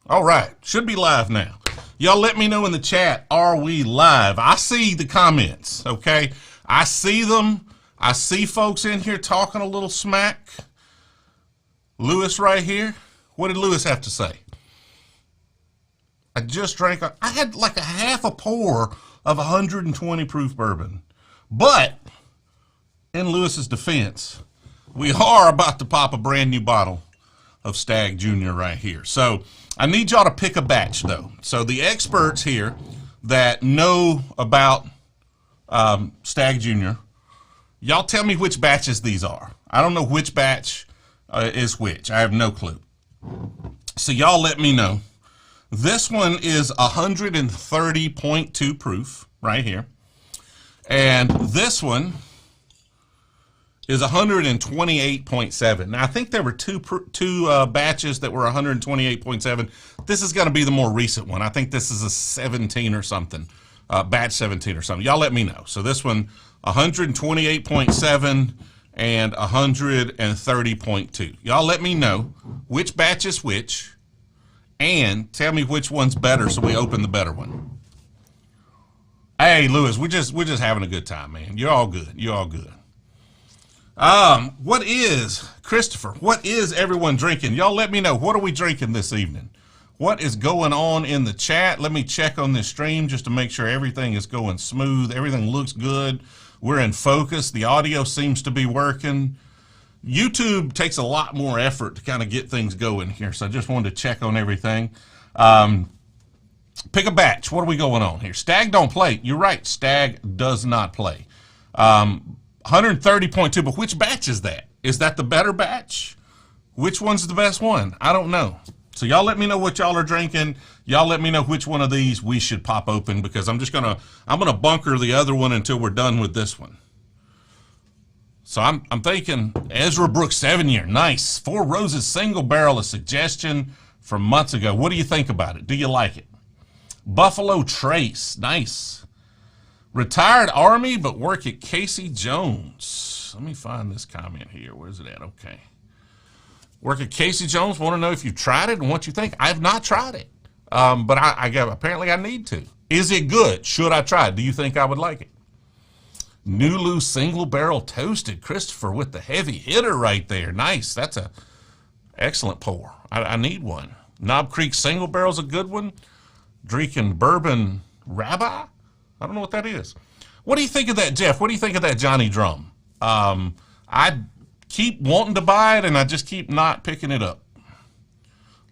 All right, should be live now. Y'all let me know in the chat, are we live? I see the comments, okay? I see them. I see folks in here talking a little smack. Lewis right here. What did Lewis have to say? I just drank, I had like a half a pour of 120 proof bourbon. But, in Lewis's defense, we are about to pop a brand new bottle of Stag Jr. right here. So, I need y'all to pick a batch though. So, the experts here that know about Stag Jr., y'all tell me which batches these are. I don't know which batch is which. I have no clue. So, y'all let me know. This one is 130.2 proof right here. And this one is 128.7. Now, I think there were two batches that were 128.7. This is going to be the more recent one. I think this is a 17 or something, batch 17 or something. Y'all let me know. So this one, 128.7 and 130.2. Y'all let me know which batch is which. And tell me which one's better so we open the better one. Hey, Lewis, we're just having a good time, man. You're all good. You're all good. What is, Christopher, what is everyone drinking? Y'all let me know. What are we drinking this evening? What is going on in the chat? Let me check on this stream just to make sure everything is going smooth. Everything looks good. We're in focus. The audio seems to be working. YouTube takes a lot more effort to kind of get things going here, so I just wanted to check on everything. Pick a batch. What are we going on here? Stag don't play. You're right. Stag does not play. 130.2, but which batch is that? Is that the better batch? Which one's the best one? I don't know. So y'all let me know what y'all are drinking. Y'all let me know which one of these we should pop open, because I'm gonna bunker the other one until we're done with this one. So I'm thinking Ezra Brooks 7-year, nice. Four Roses single barrel, a suggestion from months ago. What do you think about it? Do you like it? Buffalo Trace, nice. Retired Army, but work at Casey Jones. Let me find this comment here. Where's it at? Okay. Work at Casey Jones. Want to know if you've tried it and what you think. I have not tried it, but apparently I need to. Is it good? Should I try it? Do you think I would like it? Nulu single barrel toasted. Christopher with the heavy hitter right there. Nice. That's a excellent pour. I need one. Knob Creek single barrel's a good one. Drinking bourbon rabbi. I don't know what that is. What do you think of that, Jeff? What do you think of that Johnny Drum? I keep wanting to buy it and I just keep not picking it up.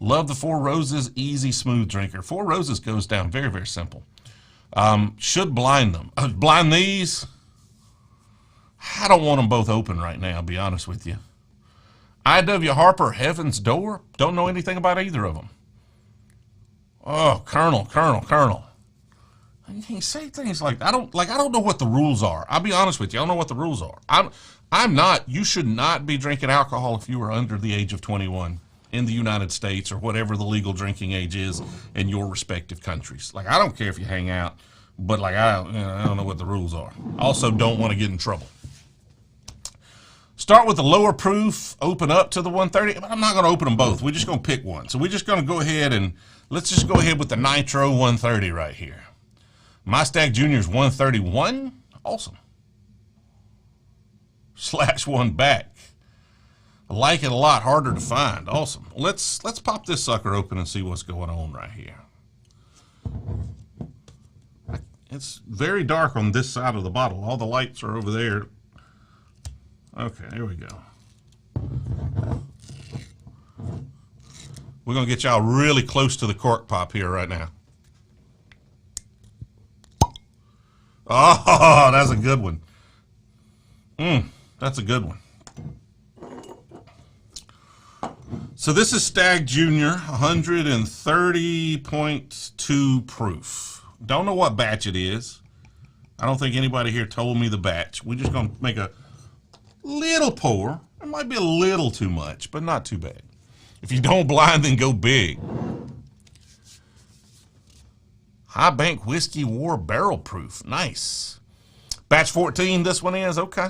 Love the Four Roses easy smooth drinker. Four Roses goes down very, very simple. Should blind them. Blind these. I don't want them both open right now, I'll be honest with you. I.W. Harper, Heaven's Door. Don't know anything about either of them. Oh, Colonel. You say things like I don't know what the rules are. I'll be honest with you. I don't know what the rules are. You should not be drinking alcohol if you are under the age of 21 in the United States or whatever the legal drinking age is in your respective countries. Like, I don't care if you hang out, but like I don't know what the rules are. Also, don't want to get in trouble. Start with the lower proof, open up to the 130, but I'm not going to open them both. We're just going to pick one. So we're just going to go ahead and let's just go ahead with the Nitro 130 right here. My Stag Jr. is 131. Awesome. Slash one back. I like it a lot. Harder to find. Awesome. Let's pop this sucker open and see what's going on right here. It's very dark on this side of the bottle. All the lights are over there. Okay, there we go. We're going to get y'all really close to the cork pop here right now. Oh, that's a good one. That's a good one. So this is Stag Jr., 130.2 proof. Don't know what batch it is. I don't think anybody here told me the batch. We're just going to make a little pour. It might be a little too much, but not too bad. If you don't blind, then go big. High Bank Whiskey War Barrel Proof. Nice. Batch 14, this one is. Okay.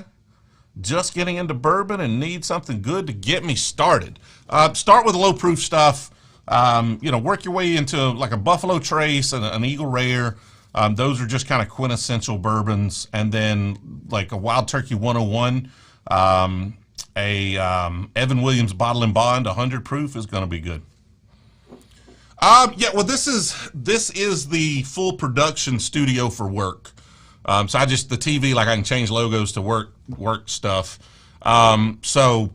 Just getting into bourbon and need something good to get me started. Start with low proof stuff. You know, work your way into like a Buffalo Trace and an Eagle Rare. Those are just kind of quintessential bourbons. And then like a Wild Turkey 101, Evan Williams Bottle and Bond 100 proof is going to be good. Yeah, well, this is the full production studio for work. So the TV, like I can change logos to work stuff. So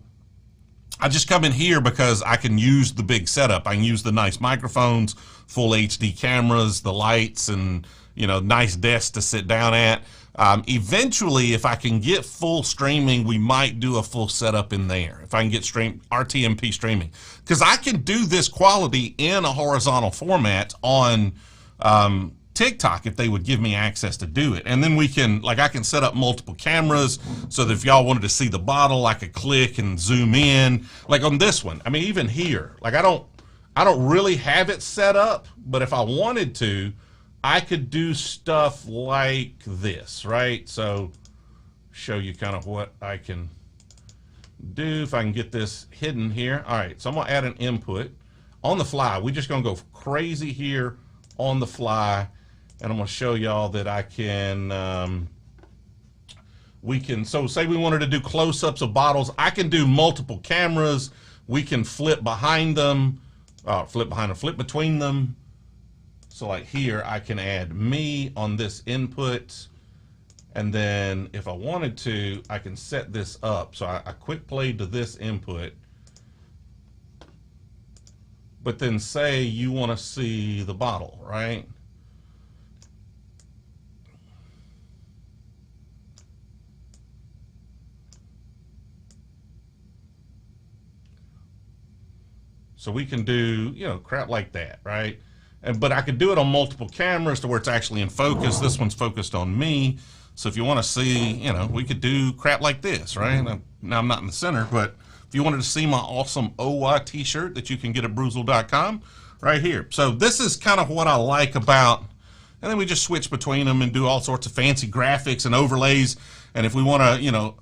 I just come in here because I can use the big setup. I can use the nice microphones, full HD cameras, the lights, and, you know, nice desk to sit down at. Eventually, if I can get full streaming, we might do a full setup in there. If I can get RTMP streaming, because I can do this quality in a horizontal format on TikTok if they would give me access to do it. And then we can, like, I can set up multiple cameras so that if y'all wanted to see the bottle, I could click and zoom in. Like on this one, I mean, even here, like I don't really have it set up, but if I wanted to, I could do stuff like this, right? So show you kind of what I can do if I can get this hidden here. All right, so I'm gonna add an input on the fly. We're just gonna go crazy here on the fly. And I'm going to show y'all that I can, so say we wanted to do close-ups of bottles. I can do multiple cameras. We can flip behind them, flip between them. So like here, I can add me on this input. And then if I wanted to, I can set this up. So I quick play to this input. But then say you want to see the bottle, right? So we can do, you know, crap like that, right? But I could do it on multiple cameras to where it's actually in focus. This one's focused on me. So if you want to see, you know, we could do crap like this, right? Now I'm not in the center, but if you wanted to see my awesome OY t-shirt that you can get at Brewzle.com, right here. So this is kind of what I like about, and then we just switch between them and do all sorts of fancy graphics and overlays. And if we want to, you know,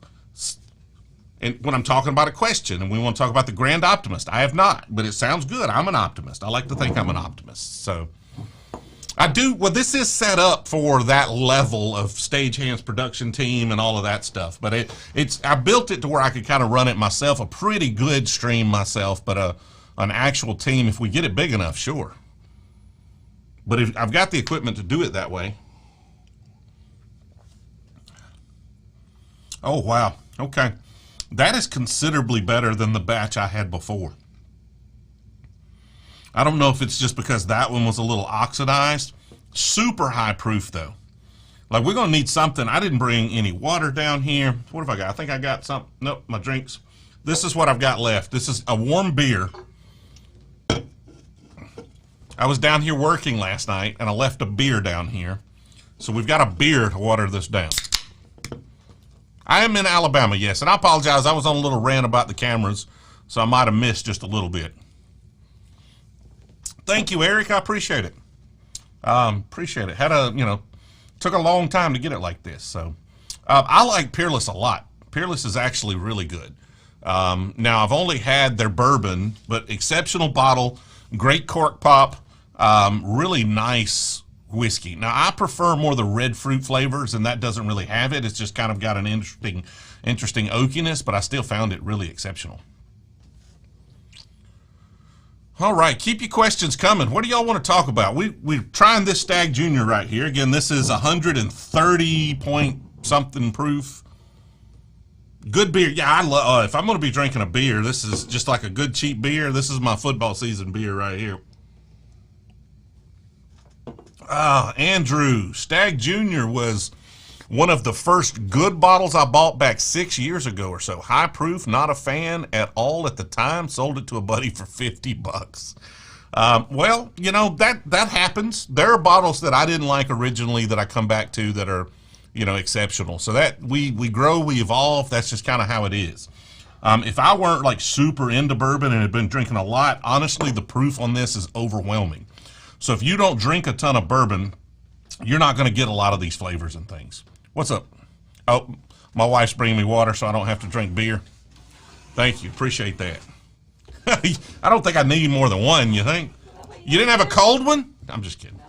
and when I'm talking about a question and we want to talk about the Grand Optimist, I have not, but it sounds good. I'm an optimist. I like to think I'm an optimist. So I do, well, this is set up for that level of stagehands, production team, and all of that stuff. But I built it to where I could kind of run it myself, a pretty good stream myself, but an actual team, if we get it big enough, sure. But if I've got the equipment to do it that way. Oh, wow. Okay. That is considerably better than the batch I had before. I don't know if it's just because that one was a little oxidized. Super high proof though. Like we're gonna need something. I didn't bring any water down here. What have I got? I think I got some. Nope, my drinks. This is what I've got left. This is a warm beer. I was down here working last night and I left a beer down here. So we've got a beer to water this down. I am in Alabama, yes, and I apologize. I was on a little rant about the cameras, so I might have missed just a little bit. Thank you, Eric. I appreciate it. Appreciate it. Took a long time to get it like this. So I like Peerless a lot. Peerless is actually really good. Now, I've only had their bourbon, but exceptional bottle, great cork pop, really nice whiskey. Now, I prefer more the red fruit flavors, and that doesn't really have it. It's just kind of got an interesting oakiness, but I still found it really exceptional. All right, keep your questions coming. What do y'all want to talk about? We're trying this Stag Junior right here. Again, this is 130 point something proof. Good beer. Yeah, I love. If I'm going to be drinking a beer, this is just like a good cheap beer. This is my football season beer right here. Andrew, Stag Junior was one of the first good bottles I bought back 6 years ago or so. High proof, not a fan at all at the time. Sold it to a buddy for $50. Well, you know, that happens. There are bottles that I didn't like originally that I come back to that are, you know, exceptional. So that we grow, we evolve. That's just kind of how it is. If I weren't like super into bourbon and had been drinking a lot, honestly, the proof on this is overwhelming. So if you don't drink a ton of bourbon, you're not going to get a lot of these flavors and things. What's up? Oh, my wife's bringing me water so I don't have to drink beer. Thank you. Appreciate that. I don't think I need more than one, you think? You didn't have a cold one? I'm just kidding.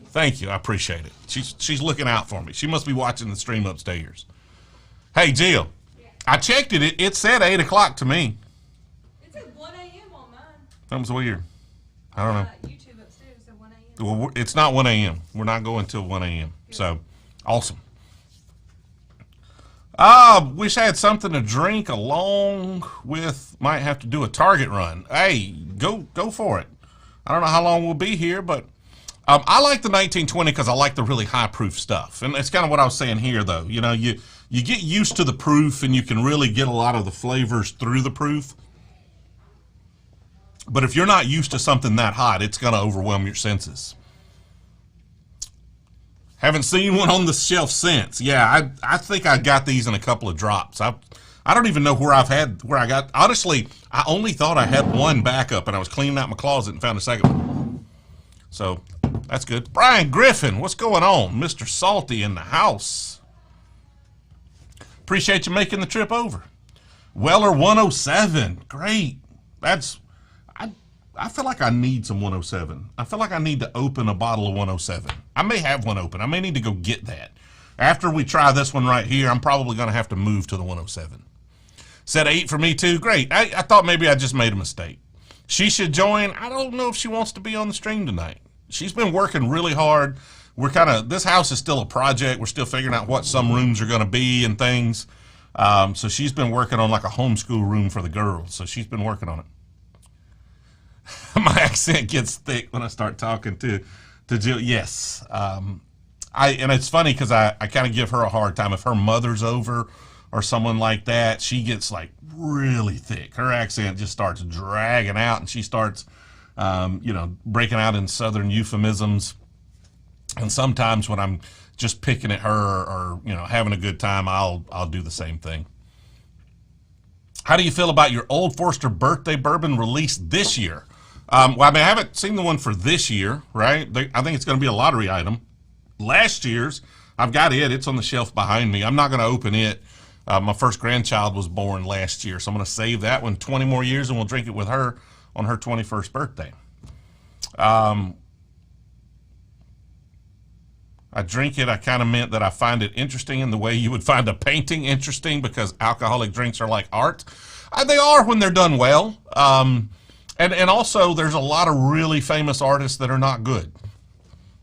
Thank you. I appreciate it. She's looking out for me. She must be watching the stream upstairs. Hey, Jill. I checked it. It said 8 o'clock to me. It said 1 a.m. on mine. That was weird. I don't know. YouTube upstairs said 1 a.m. Well, it's not 1 a.m. We're not going till 1 a.m. So, awesome. Wish I had something to drink along with, might have to do a Target run. Hey, go for it. I don't know how long we'll be here, but I like the 1920 because I like the really high proof stuff. And it's kind of what I was saying here, though. You know, you get used to the proof and you can really get a lot of the flavors through the proof. But if you're not used to something that hot, it's going to overwhelm your senses. Haven't seen one on the shelf since. Yeah, I think I got these in a couple of drops. I don't even know where I got. Honestly, I only thought I had one backup, and I was cleaning out my closet and found a second one. So that's good. Brian Griffin, what's going on? Mr. Salty in the house. Appreciate you making the trip over. Weller 107, great. I feel like I need some 107. I feel like I need to open a bottle of 107. I may have one open. I may need to go get that. After we try this one right here, I'm probably going to have to move to the 107. Said 8 for me too. Great. I thought maybe I just made a mistake. She should join. I don't know if she wants to be on the stream tonight. She's been working really hard. This house is still a project. We're still figuring out what some rooms are going to be and things. So she's been working on like a homeschool room for the girls. So she's been working on it. My accent gets thick when I start talking to Jill. Yes. And it's funny because I kind of give her a hard time. If her mother's over or someone like that, she gets like really thick. Her accent just starts dragging out and she starts, breaking out in southern euphemisms. And sometimes when I'm just picking at her or having a good time, I'll do the same thing. How do you feel about your Old Forester birthday bourbon released this year? I haven't seen the one for this year, right? I think it's going to be a lottery item. Last year's, I've got it. It's on the shelf behind me. I'm not going to open it. My first grandchild was born last year, so I'm going to save that one 20 more years, and we'll drink it with her on her 21st birthday. I drink it. I kind of meant that I find it interesting in the way you would find a painting interesting because alcoholic drinks are like art. They are when they're done well. And also, there's a lot of really famous artists that are not good,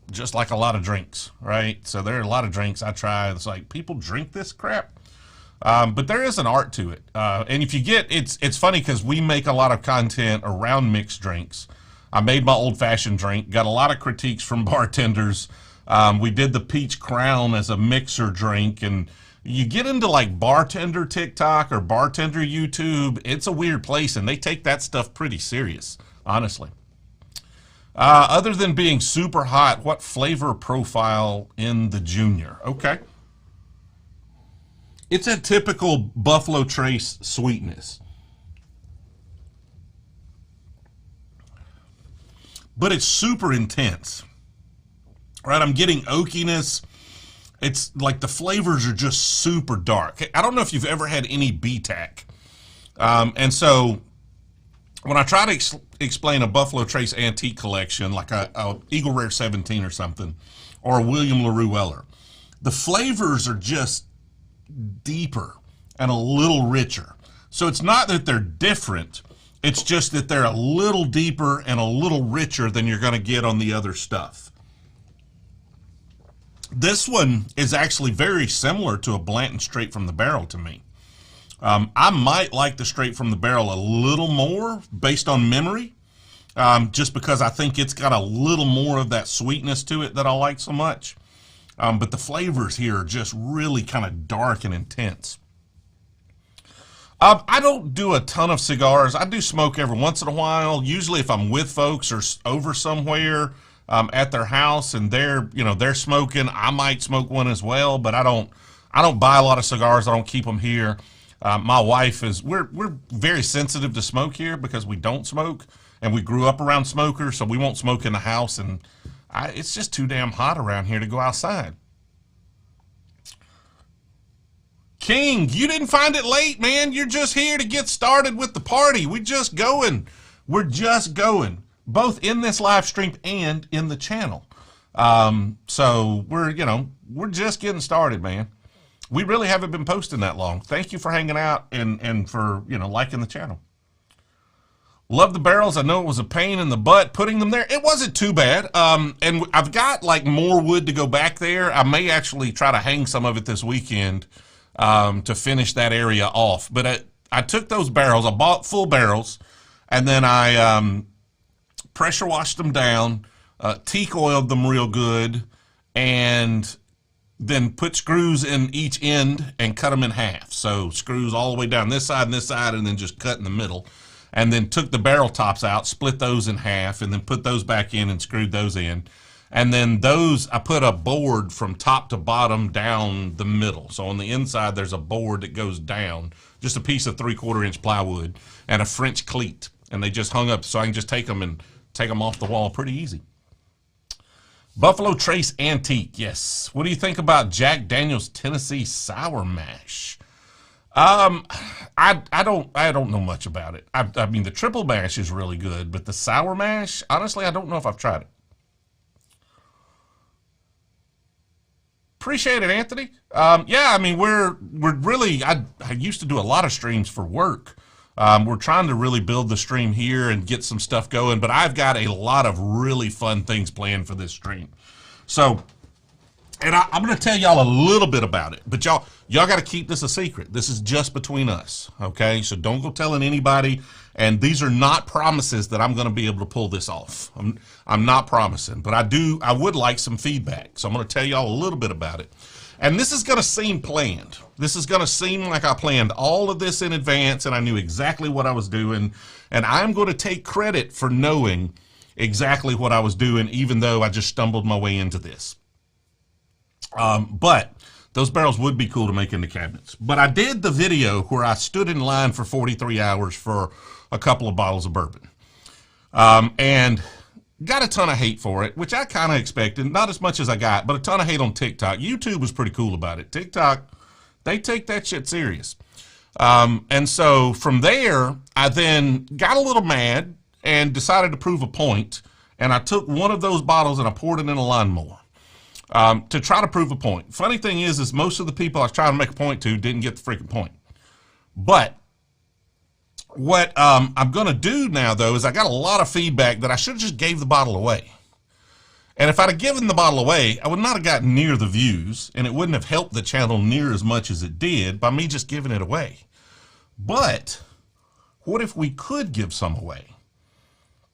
just like a lot of drinks, right? So there are a lot of drinks I try. It's like, people drink this crap? But there is an art to it. And if you it's funny because we make a lot of content around mixed drinks. I made my old-fashioned drink, got a lot of critiques from bartenders. We did the Peach Crown as a mixer drink, and you get into like bartender TikTok or bartender YouTube, it's a weird place, and they take that stuff pretty serious, honestly. Other than being super hot, what flavor profile in the Junior? Okay. It's a typical Buffalo Trace sweetness. But it's super intense. Right, I'm getting oakiness. It's like the flavors are just super dark. I don't know if you've ever had any BTAC. And so when I try to explain a Buffalo Trace Antique Collection, like a Eagle Rare 17 or something, or a William LaRue Weller, the flavors are just deeper and a little richer. So it's not that they're different. It's just that they're a little deeper and a little richer than you're going to get on the other stuff. This one is actually very similar to a Blanton Straight from the Barrel to me. I might like the Straight from the Barrel a little more based on memory, just because I think it's got a little more of that sweetness to it that I like so much. But the flavors here are just really kind of dark and intense. I don't do a ton of cigars. I do smoke every once in a while, usually if I'm with folks or over somewhere. At their house and they're smoking, I might smoke one as well, but I don't buy a lot of cigars. I don't keep them here. My wife we're very sensitive to smoke here because we don't smoke and we grew up around smokers, so we won't smoke in the house, and it's just too damn hot around here to go outside. King, you didn't find it late, man. You're just here to get started with the party. We're just going. We're just going, both in this live stream and in the channel. So we're just getting started, man. We really haven't been posting that long. Thank you for hanging out and for, liking the channel. Love the barrels. I know it was a pain in the butt putting them there. It wasn't too bad. And I've got like more wood to go back there. I may actually try to hang some of it this weekend to finish that area off. But I took those barrels. I bought full barrels, and then I pressure washed them down, teak oiled them real good, and then put screws in each end and cut them in half. So screws all the way down this side, and then just cut in the middle. And then took the barrel tops out, split those in half, and then put those back in and screwed those in. And then those, I put a board from top to bottom down the middle. So on the inside, there's a board that goes down, just a piece of 3/4 inch plywood and a French cleat. And they just hung up, so I can just take them off the wall pretty easy. Buffalo Trace Antique, yes. What do you think about Jack Daniel's Tennessee Sour Mash? I don't know much about it. I mean, the triple mash is really good, but the sour mash, honestly, I don't know if I've tried it. Appreciate it, Anthony. Yeah, I mean, we're really, I used to do a lot of streams for work. We're trying to really build the stream here and get some stuff going, but I've got a lot of really fun things planned for this stream. So, and I'm going to tell y'all a little bit about it, but y'all got to keep this a secret. This is just between us, okay? So don't go telling anybody, and these are not promises that I'm going to be able to pull this off. I'm not promising, but I would like some feedback. So I'm going to tell y'all a little bit about it. And this is going to seem planned. This is going to seem like I planned all of this in advance, and I knew exactly what I was doing, and I'm going to take credit for knowing exactly what I was doing, even though I just stumbled my way into this. But those barrels would be cool to make into cabinets. But I did the video where I stood in line for 43 hours for a couple of bottles of bourbon. And got a ton of hate for it, which I kind of expected. Not as much as I got, but a ton of hate on TikTok. YouTube was pretty cool about it. TikTok, they take that shit serious. And so from there, I then got a little mad and decided to prove a point. And I took one of those bottles and I poured it in a lawnmower. To try to prove a point. Funny thing is most of the people I was trying to make a point to didn't get the freaking point. But what I'm going to do now, though, is I got a lot of feedback that I should have just gave the bottle away. And if I'd have given the bottle away, I would not have gotten near the views, and it wouldn't have helped the channel near as much as it did by me just giving it away. But what if we could give some away?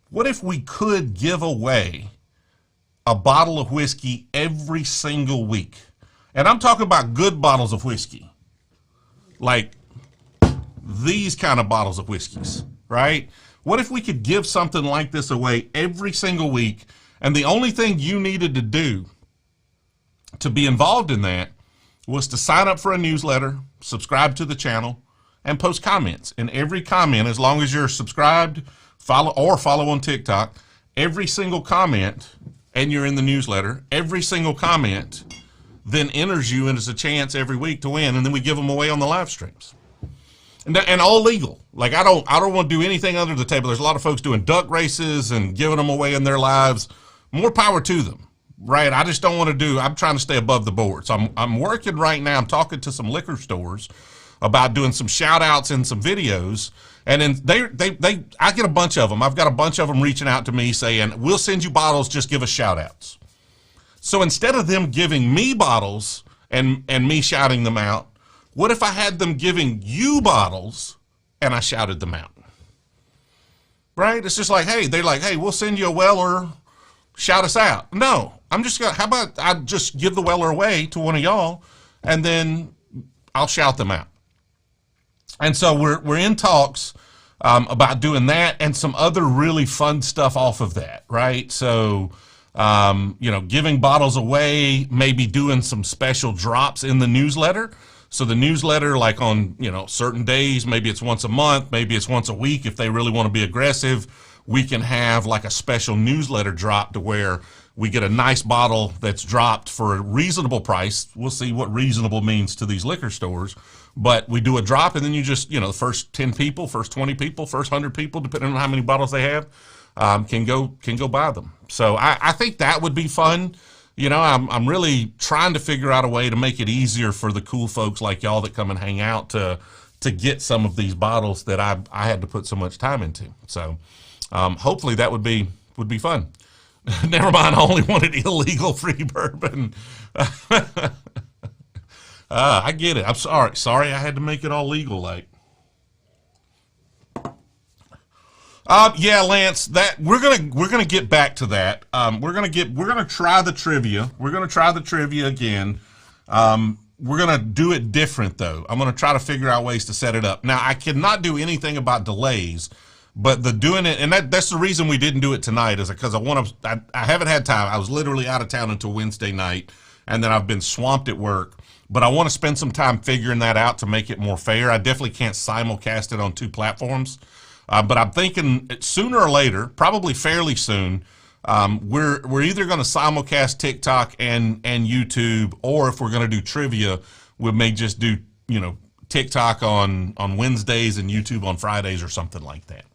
What if we could give away a bottle of whiskey every single week? And I'm talking about good bottles of whiskey. Like these kind of bottles of whiskeys, right? What if we could give something like this away every single week, and the only thing you needed to do to be involved in that was to sign up for a newsletter, subscribe to the channel, and post comments. And every comment, as long as you're subscribed, follow on TikTok, every single comment, and you're in the newsletter, every single comment then enters you and it's a chance every week to win, and then we give them away on the live streams. And all legal. Like I don't want to do anything under the table. There's a lot of folks doing duck races and giving them away in their lives. More power to them, right? I just don't want to I'm trying to stay above the board. So I'm working right now. I'm talking to some liquor stores about doing some shout outs and some videos. And then I get a bunch of them. I've got a bunch of them reaching out to me saying, we'll send you bottles, just give us shout outs. So instead of them giving me bottles and me shouting them out, what if I had them giving you bottles and I shouted them out? Right? It's just like, hey, they're like, hey, we'll send you a Weller, shout us out. No, I'm just going to, how about I just give the Weller away to one of y'all and then I'll shout them out. And so we're in talks about doing that and some other really fun stuff off of that, right? So, giving bottles away, maybe doing some special drops in the newsletter. So the newsletter, like on, certain days, maybe it's once a month, maybe it's once a week. If they really want to be aggressive, we can have like a special newsletter drop to where we get a nice bottle that's dropped for a reasonable price. We'll see what reasonable means to these liquor stores. But we do a drop, and then you just, the first 10 people, first 20 people, first 100 people, depending on how many bottles they have, can go buy them. So I think that would be fun. I'm really trying to figure out a way to make it easier for the cool folks like y'all that come and hang out to get some of these bottles that I had to put so much time into. So hopefully that would be fun. Never mind, I only wanted illegal free bourbon. I get it. I'm sorry. Sorry I had to make it all legal, like. Yeah, Lance, that we're gonna get back to that. We're gonna try the trivia. We're gonna try the trivia again. We're gonna do it different though. I'm gonna try to figure out ways to set it up. Now I cannot do anything about delays, but the doing it, and that's the reason we didn't do it tonight, is because I haven't had time. I was literally out of town until Wednesday night, and then I've been swamped at work. But I want to spend some time figuring that out to make it more fair. I definitely can't simulcast it on 2 platforms. But I'm thinking sooner or later, probably fairly soon, we're either going to simulcast TikTok and YouTube, or if we're going to do trivia, we may just do TikTok on Wednesdays and YouTube on Fridays or something like that.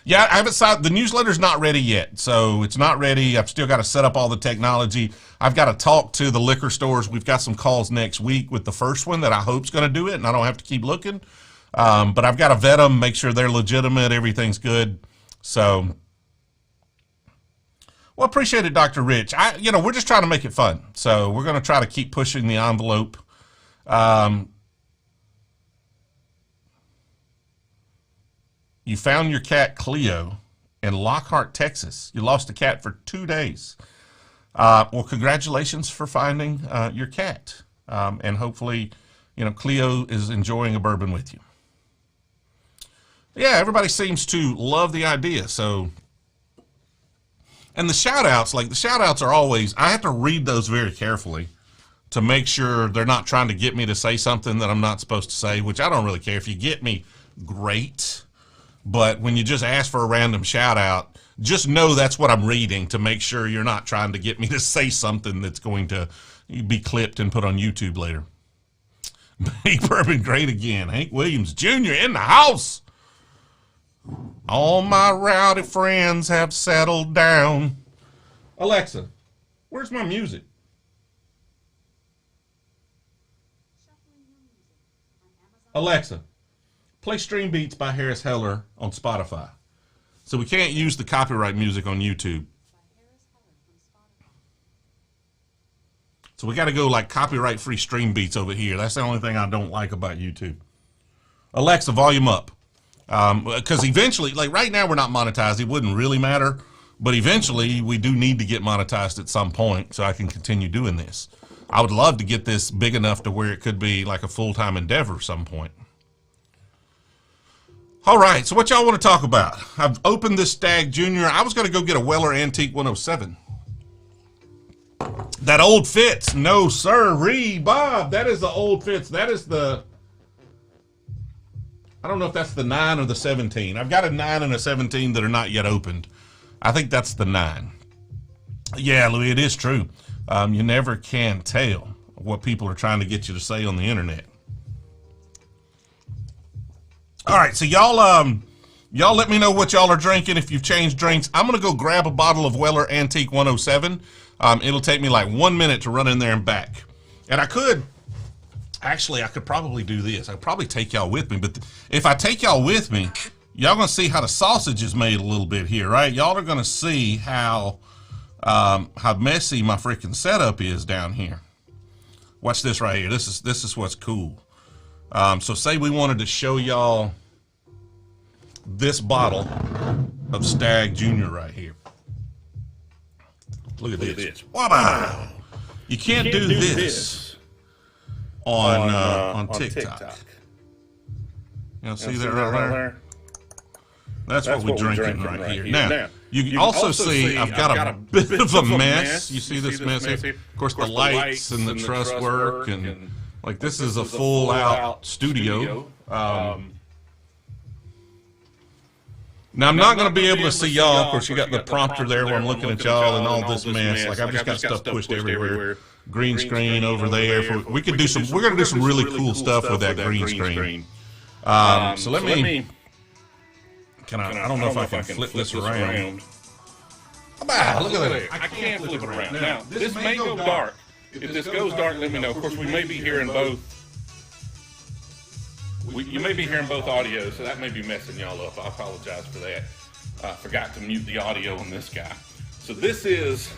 Yeah, I haven't signed. The newsletter's not ready yet, so it's not ready. I've still got to set up all the technology. I've got to talk to the liquor stores. We've got some calls next week with the first one that I hope's going to do it, and I don't have to keep looking. But I've got to vet them, make sure they're legitimate, everything's good. So, well, appreciate it, Dr. Rich. We're just trying to make it fun. So we're going to try to keep pushing the envelope. You found your cat Cleo in Lockhart, Texas. You lost a cat for 2 days. Well, congratulations for finding your cat. And hopefully, Cleo is enjoying a bourbon with you. Yeah, everybody seems to love the idea. So, and the shout outs, are always, I have to read those very carefully to make sure they're not trying to get me to say something that I'm not supposed to say, which I don't really care. If you get me, great. But when you just ask for a random shout out, just know that's what I'm reading, to make sure you're not trying to get me to say something that's going to be clipped and put on YouTube later. Make bourbon great again. Hank Williams Jr. in the house. All my rowdy friends have settled down. Alexa, where's my music? Alexa, play Stream Beats by Harris Heller on Spotify. So we can't use the copyright music on YouTube. So we got to go like copyright-free Stream Beats over here. That's the only thing I don't like about YouTube. Alexa, volume up. Because eventually, like right now we're not monetized. It wouldn't really matter. But eventually we do need to get monetized at some point so I can continue doing this. I would love to get this big enough to where it could be like a full-time endeavor at some point. All right, so what y'all want to talk about? I've opened this Stag Junior. I was going to go get a Weller Antique 107. That old Fitz. No, sir, Bob. That is the old Fitz. That is the... I don't know if that's the 9 or the 17. I've got a 9 and a 17 that are not yet opened. I think that's the 9. Yeah, Louis, it is true. You never can tell what people are trying to get you to say on the internet. All right, so y'all let me know what y'all are drinking if you've changed drinks. I'm going to go grab a bottle of Weller Antique 107. It'll take me like 1 minute to run in there and back. And I could probably do this. I'd probably take y'all with me. But if I take y'all with me, y'all going to see how the sausage is made a little bit here, right? Y'all are going to see how messy my freaking setup is down here. Watch this right here. This is what's cool. So say we wanted to show y'all this bottle of Stag Junior right here. Look at this. Wow. You can't do this on TikTok. You know, see that right there? That's what we're drinking right here. Now, you can also see I've got a bit of a mess. You see this mess here? Of course, the lights and the truss work, and like this is a full-out studio. Now, I'm not going to be able to see y'all. Of course, you got the prompter there where I'm looking at y'all and all this mess. Like, I've just got stuff pushed everywhere. Green screen over there. We could do some, we're going to do some really cool stuff with that green screen. So let me, I don't know if I can flip this around. Look at that. I can't flip it around. Now, this may go dark. If this goes dark, let me know. Of course, we may be hearing both. You may be hearing both audios, so that may be messing y'all up. I apologize for that. Forgot to mute the audio on this guy. So this is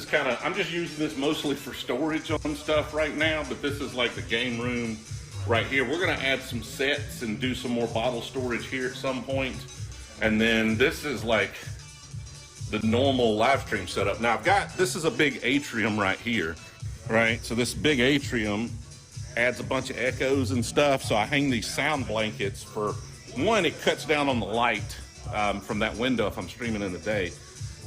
kind of, I'm just using this mostly for storage on stuff right now, but this is like the game room right here. We're gonna add some sets and do some more bottle storage here at some point. And then this is like the normal live stream setup. Now this is a big atrium right here, right? So this big atrium adds a bunch of echoes and stuff. So I hang these sound blankets for, one, it cuts down on the light from that window if I'm streaming in the day.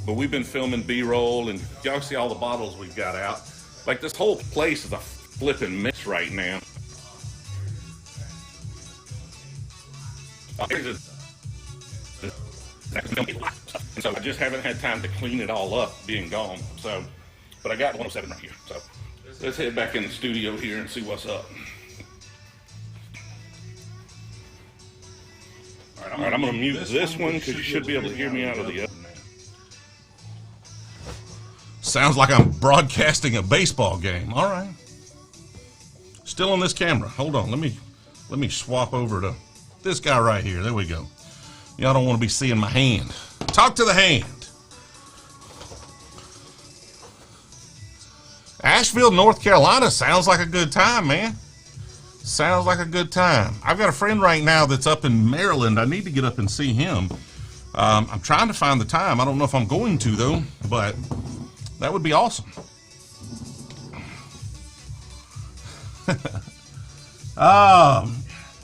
But we've been filming B-roll and y'all see all the bottles we've got out. Like this whole place is a flipping mess right now. And so I just haven't had time to clean it all up being gone. So, but I got 107 right here. So let's head back in the studio here and see what's up. All right, I'm going to mute this one because you should be able to hear me out of the other. Sounds like I'm broadcasting a baseball game. All right. Still on this camera. Hold on. Let me swap over to this guy right here. There we go. Y'all don't want to be seeing my hand. Talk to the hand. Asheville, North Carolina sounds like a good time, man. Sounds like a good time. I've got a friend right now that's up in Maryland. I need to get up and see him. I'm trying to find the time. I don't know if I'm going to, though, but that would be awesome. This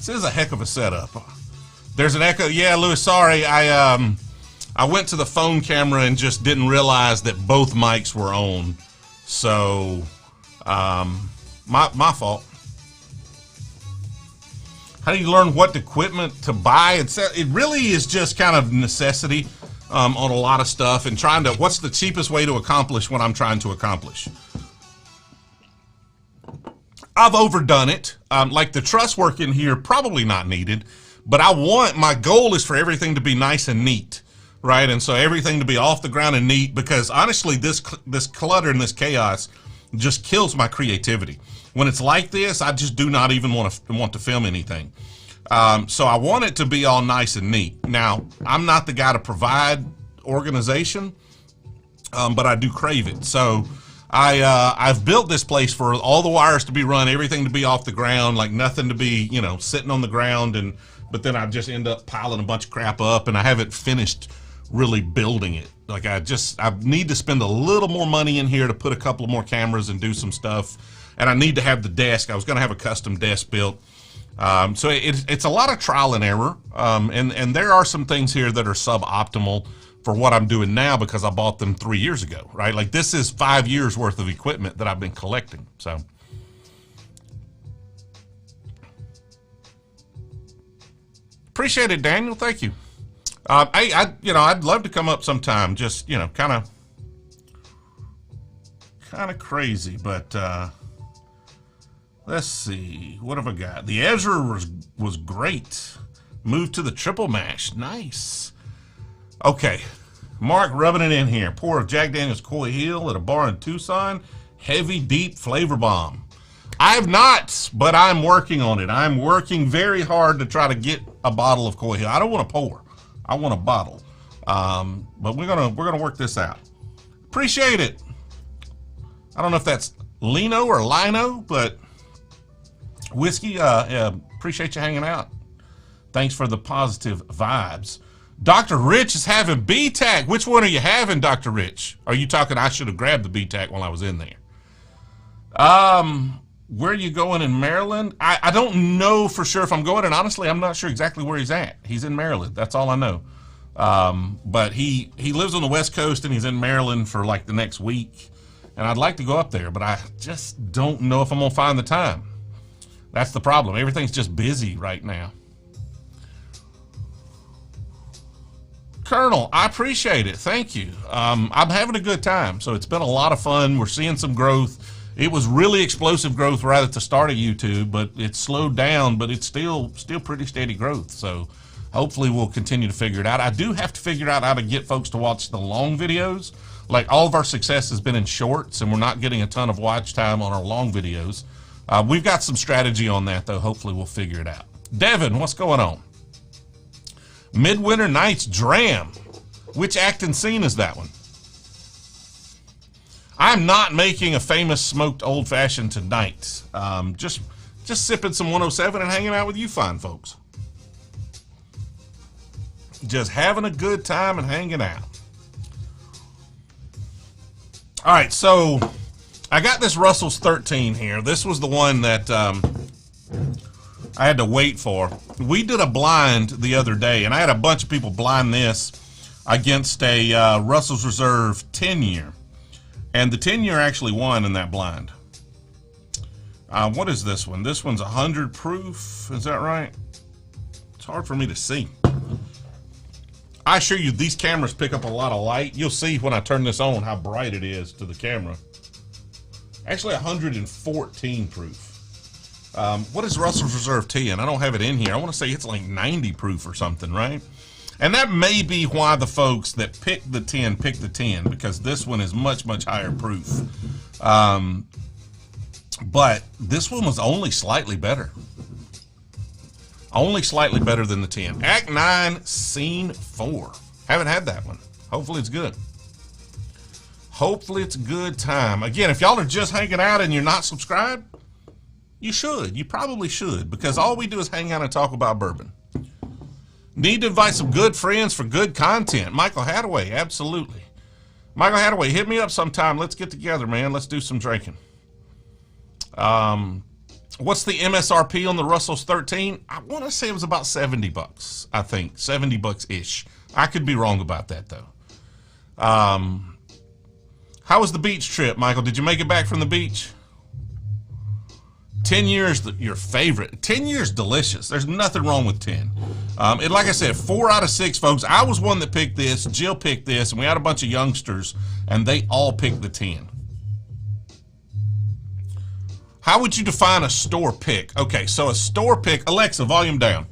is a heck of a setup. There's an echo. Yeah, Louis, sorry. I went to the phone camera and just didn't realize that both mics were on. So, my fault. How do you learn what equipment to buy? It really is just kind of necessity on a lot of stuff and trying to, what's the cheapest way to accomplish what I'm trying to accomplish? I've overdone it. Like the truss work in here, probably not needed, but my goal is for everything to be nice and neat, right? And so everything to be off the ground and neat, because honestly, this clutter and this chaos just kills my creativity. When it's like this, I just do not even want to film anything. So I want it to be all nice and neat. Now, I'm not the guy to provide organization, but I do crave it. So I've built this place for all the wires to be run, everything to be off the ground, like nothing to be, sitting on the ground. But then I just end up piling a bunch of crap up, and I haven't finished really building it. Like I need to spend a little more money in here to put a couple of more cameras and do some stuff. And I need to have the desk. I was going to have a custom desk built. So it's a lot of trial and error. And there are some things here that are suboptimal for what I'm doing now because I bought them 3 years ago, right? Like this is 5 years worth of equipment that I've been collecting. So appreciate it, Daniel. Thank you. I'd love to come up sometime. Just kind of crazy, but let's see. What have I got? The Ezra was great. Moved to the triple mash. Nice. Okay, Mark rubbing it in here. Pour a Jack Daniel's Coy Hill at a bar in Tucson. Heavy, deep flavor bomb. I have not, but I'm working on it. I'm working very hard to try to get a bottle of Coy Hill. I don't want to pour. I want a bottle. But we're gonna work this out. Appreciate it. I don't know if that's Lino or Lino, but whiskey. Appreciate you hanging out. Thanks for the positive vibes. Dr. Rich is having BTAC. Which one are you having, Dr. Rich? Are you talking I should have grabbed the BTAC while I was in there? Where are you going in Maryland? I don't know for sure if I'm going, and honestly, I'm not sure exactly where he's at. He's in Maryland. That's all I know. But he lives on the West Coast, and he's in Maryland for like the next week. And I'd like to go up there, but I just don't know if I'm going to find the time. That's the problem. Everything's just busy right now. Colonel, I appreciate it. Thank you. I'm having a good time. So it's been a lot of fun. We're seeing some growth. It was really explosive growth right at the start of YouTube, but it's slowed down, but it's still pretty steady growth. So hopefully we'll continue to figure it out. I do have to figure out how to get folks to watch the long videos. Like, all of our success has been in shorts, and we're not getting a ton of watch time on our long videos. We've got some strategy on that, though. Hopefully we'll figure it out. Devin, what's going on? Midwinter Nights Dram. Which act and scene is that one? I'm not making a famous smoked old-fashioned tonight. Just sipping some 107 and hanging out with you fine folks. Just having a good time and hanging out. All right, so I got this Russell's 13 here. This was the one that I had to wait for. We did a blind the other day, and I had a bunch of people blind this against a Russell's Reserve 10-year. And the 10-year actually won in that blind. What is this one? This one's 100 proof. Is that right? It's hard for me to see. I assure you, these cameras pick up a lot of light. You'll see when I turn this on how bright it is to the camera. Actually, 114 proof. What is Russell's Reserve 10? I don't have it in here. I want to say it's like 90 proof or something, right? And that may be why the folks that pick the 10 pick the 10, because this one is much, much higher proof. But this one was only slightly better. Only slightly better than the 10. Act 9, Scene 4. Haven't had that one. Hopefully it's good. Hopefully it's a good time. Again, if y'all are just hanging out and you're not subscribed, you should. You probably should, because all we do is hang out and talk about bourbon. Need to invite some good friends for good content. Michael Hadaway, absolutely. Michael Hadaway, hit me up sometime. Let's get together, man. Let's do some drinking. What's the MSRP on the Russell's 13? I want to say it was about 70 bucks, I think. 70 bucks-ish. I could be wrong about that, though. How was the beach trip, Michael? Did you make it back from the beach? 10 years, your favorite. 10 years, delicious. There's nothing wrong with 10. And like I said, 4 out of 6, folks. I was one that picked this. Jill picked this, and we had a bunch of youngsters, and they all picked the 10. How would you define a store pick? Okay, so a store pick, Alexa, volume down.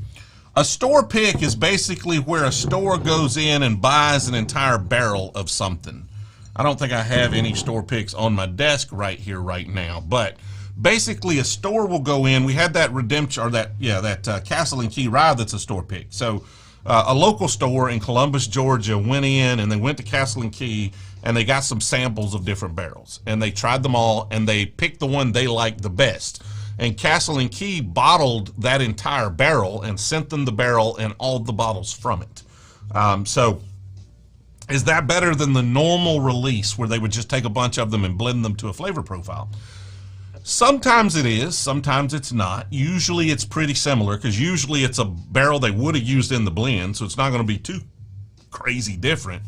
A store pick is basically where a store goes in and buys an entire barrel of something. I don't think I have any store picks on my desk right here right now, but basically a store will go in. We had that Redemption, or that Castle and Key Rye that's a store pick. So a local store in Columbus, Georgia went in and they went to Castle and Key and they got some samples of different barrels and they tried them all and they picked the one they liked the best. And Castle and Key bottled that entire barrel and sent them the barrel and all the bottles from it. So is that better than the normal release where they would just take a bunch of them and blend them to a flavor profile? Sometimes it is, sometimes it's not. Usually it's pretty similar because usually it's a barrel they would have used in the blend, so it's not going to be too crazy different.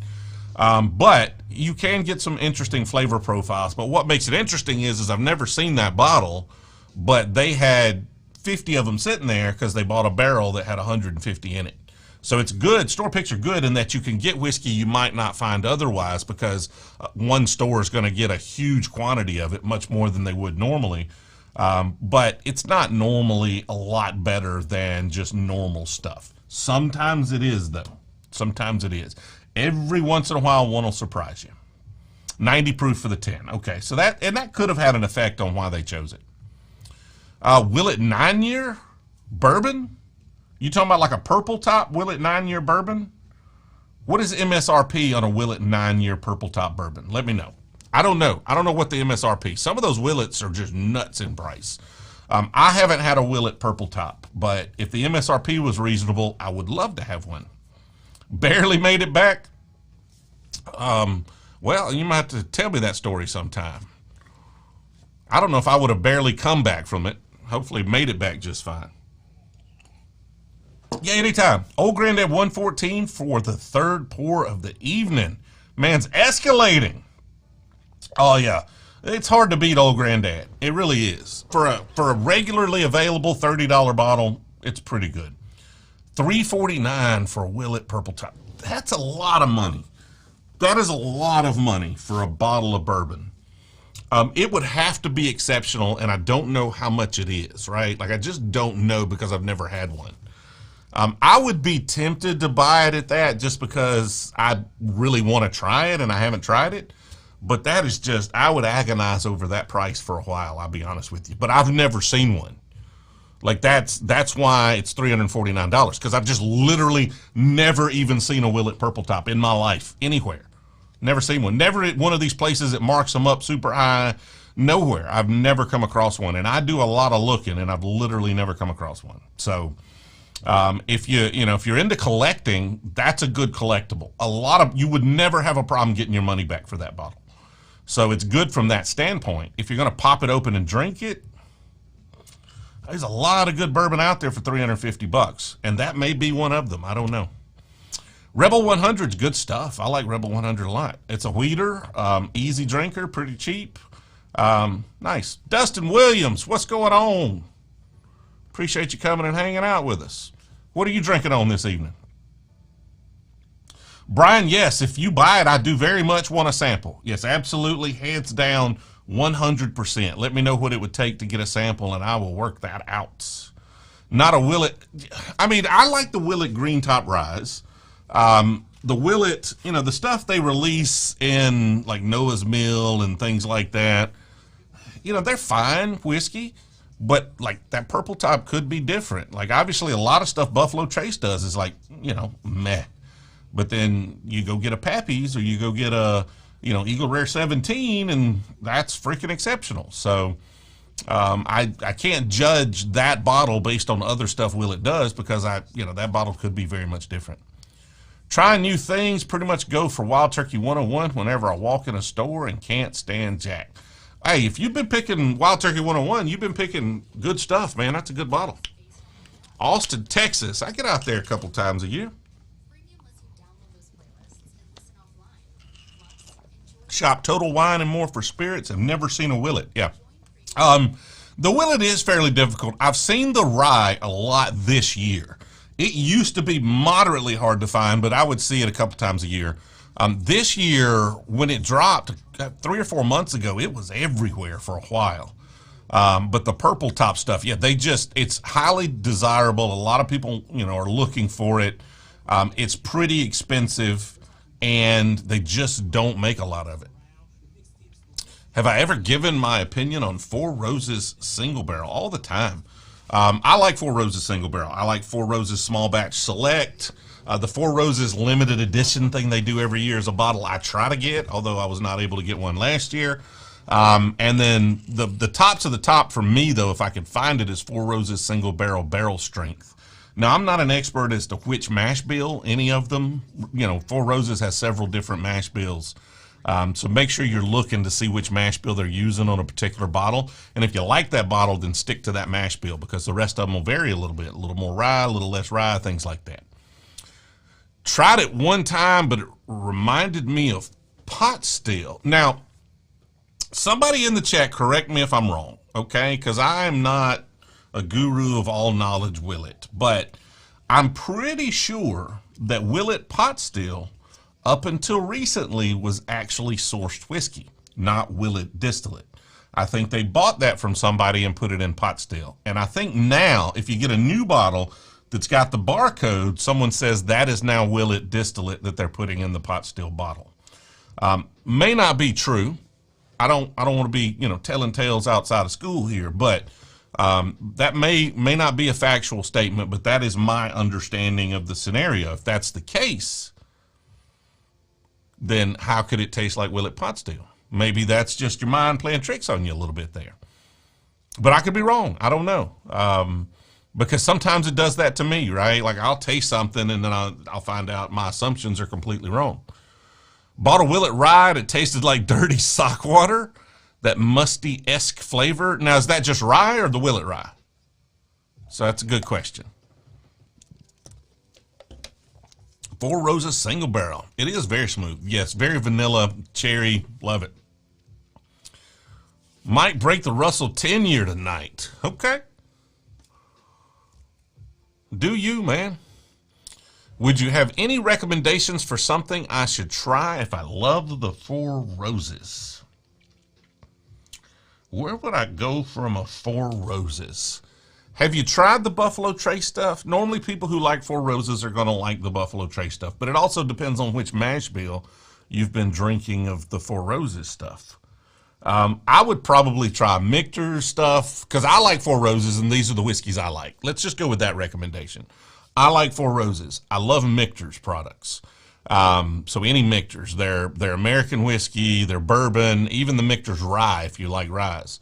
But you can get some interesting flavor profiles. But what makes it interesting is I've never seen that bottle, but they had 50 of them sitting there because they bought a barrel that had 150 in it. So it's good. Store picks are good in that you can get whiskey you might not find otherwise because one store is going to get a huge quantity of it, much more than they would normally. But it's not normally a lot better than just normal stuff. Sometimes it is, though. Sometimes it is. Every once in a while, one will surprise you. 90 proof for the 10. Okay, so that could have had an effect on why they chose it. Willet 9-year bourbon? You talking about like a purple top Willet 9-year bourbon? What is MSRP on a Willet 9-year purple top bourbon? Let me know. I don't know. I don't know what the MSRP. Some of those Willets are just nuts in price. I haven't had a Willet purple top, but if the MSRP was reasonable, I would love to have one. Barely made it back. Well, you might have to tell me that story sometime. I don't know if I would have barely come back from it. Hopefully made it back just fine. Yeah, anytime. Old Granddad 114 for the third pour of the evening. Man's escalating. Oh, yeah. It's hard to beat Old Granddad. It really is. For a regularly available $30 bottle, it's pretty good. $3.49 for a Willet Purple Top. that's a lot of money. That is a lot of money for a bottle of bourbon. It would have to be exceptional, and I don't know how much it is, right? Like, I just don't know because I've never had one. I would be tempted to buy it at that just because I really want to try it, and I haven't tried it. But that is just, I would agonize over that price for a while, I'll be honest with you. But I've never seen one. Like, that's why it's $349, because I've just literally never even seen a Willet Purple Top in my life, anywhere. Never seen one. Never at one of these places that marks them up super high. Nowhere. I've never come across one. And I do a lot of looking, and I've literally never come across one. So if you're into collecting, that's a good collectible. You would never have a problem getting your money back for that bottle. So it's good from that standpoint. If you're going to pop it open and drink it, there's a lot of good bourbon out there for $350, and that may be one of them. I don't know. Rebel 100's good stuff. I like Rebel 100 a lot. It's a wheater, easy drinker, pretty cheap. Nice. Dustin Williams, what's going on? Appreciate you coming and hanging out with us. What are you drinking on this evening? Brian, yes, if you buy it, I do very much want a sample. Yes, absolutely, hands down, 100%. Let me know what it would take to get a sample, and I will work that out. Not a Willet. I mean, I like the Willet Green Top Rise. The Willet, the stuff they release in like Noah's Mill and things like that, they're fine whiskey, but like that Purple Top could be different. Like, obviously a lot of stuff Buffalo Trace does is like, meh. But then you go get a Pappy's or you go get a, Eagle Rare 17, and that's freaking exceptional. So I can't judge that bottle based on other stuff Willet does, because that bottle could be very much different. Trying new things, pretty much go for Wild Turkey 101 whenever I walk in a store and can't stand Jack. Hey, if you've been picking Wild Turkey 101, you've been picking good stuff, man. That's a good bottle. Austin, Texas. I get out there a couple times a year. Shop Total Wine and More for spirits. I've never seen a Willet. Yeah. The Willet is fairly difficult. I've seen the rye a lot this year. It used to be moderately hard to find, but I would see it a couple times a year. This year, when it dropped 3 or 4 months ago, it was everywhere for a while. But the Purple Top stuff, yeah, it's highly desirable. A lot of people, are looking for it. It's pretty expensive, and they just don't make a lot of it. Have I ever given my opinion on Four Roses Single Barrel? All the time. I like Four Roses Single Barrel. I like Four Roses Small Batch Select. The Four Roses limited edition thing they do every year is a bottle I try to get, although I was not able to get one last year. And then the tops of the top for me, though, if I could find it, is Four Roses Single Barrel Strength. Now, I'm not an expert as to which mash bill, any of them. Four Roses has several different mash bills. So make sure you're looking to see which mash bill they're using on a particular bottle. And if you like that bottle, then stick to that mash bill, because the rest of them will vary a little bit. A little more rye, a little less rye, things like that. Tried it one time, but it reminded me of pot still. Now, somebody in the chat, correct me if I'm wrong, okay? Because I am not a guru of all knowledge Willet, but I'm pretty sure that Willet pot still, up until recently, was actually sourced whiskey, not Willet distillate. I think they bought that from somebody and put it in pot still. And I think now, if you get a new bottle that's got the barcode, someone says that is now Willet distillate that they're putting in the pot still bottle. May not be true. I don't want to be, telling tales outside of school here, but that may not be a factual statement, but that is my understanding of the scenario. If that's the case, then how could it taste like Willet pot still? Maybe that's just your mind playing tricks on you a little bit there. But I could be wrong. I don't know. Because sometimes it does that to me, right? Like, I'll taste something and then I'll find out my assumptions are completely wrong. Bought a Willet rye that tasted like dirty sock water, that musty-esque flavor. Now, is that just rye or the Willet rye? So that's a good question. Four Roses Single Barrel. It is very smooth. Yes, very vanilla, cherry. Love it. Might break the Russell 10-year tonight. Okay. Do you, man? Would you have any recommendations for something I should try if I love the Four Roses? Where would I go from a Four Roses? Have you tried the Buffalo Trace stuff? Normally people who like Four Roses are going to like the Buffalo Trace stuff, but it also depends on which mash bill you've been drinking of the Four Roses stuff. I would probably try Michter's stuff because I like Four Roses and these are the whiskeys I like. Let's just go with that recommendation. I like Four Roses. I love Michter's products. So any Michter's, they're American whiskey, they're bourbon, even the Michter's rye if you like ryes.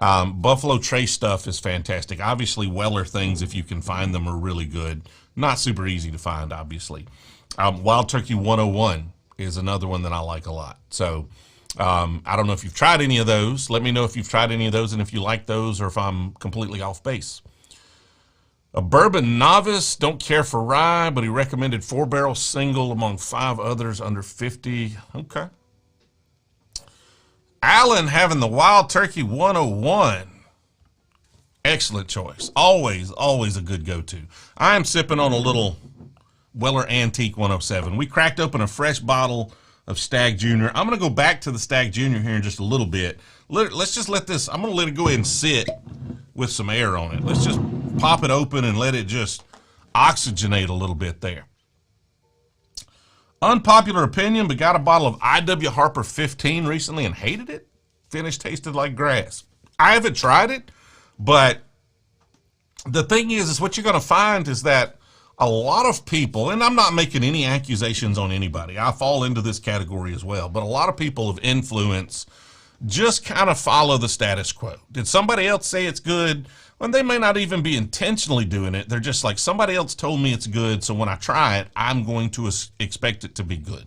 Buffalo Trace stuff is fantastic. Obviously, Weller things, if you can find them, are really good. Not super easy to find, obviously. Wild Turkey 101 is another one that I like a lot. So I don't know if you've tried any of those. Let me know if you've tried any of those and if you like those or if I'm completely off base. A bourbon novice, don't care for rye, but he recommended 4-barrel single among 5 others under 50. Okay. Alan having the Wild Turkey 101. Excellent choice. Always, always a good go-to. I am sipping on a little Weller Antique 107. We cracked open a fresh bottle of Stag Junior. I'm going to go back to the Stag Junior here in just a little bit. Let's just let this, I'm going to let it go ahead and sit with some air on it. Let's just pop it open and let it just oxygenate a little bit there. Unpopular opinion, but got a bottle of I.W. Harper 15 recently and hated it. Finish tasted like grass. I haven't tried it, but the thing is what you're going to find is that a lot of people, and I'm not making any accusations on anybody, I fall into this category as well, but a lot of people of influence just kind of follow the status quo. Did somebody else say it's good? Well, they may not even be intentionally doing it. They're just like, somebody else told me it's good, so when I try it, I'm going to expect it to be good.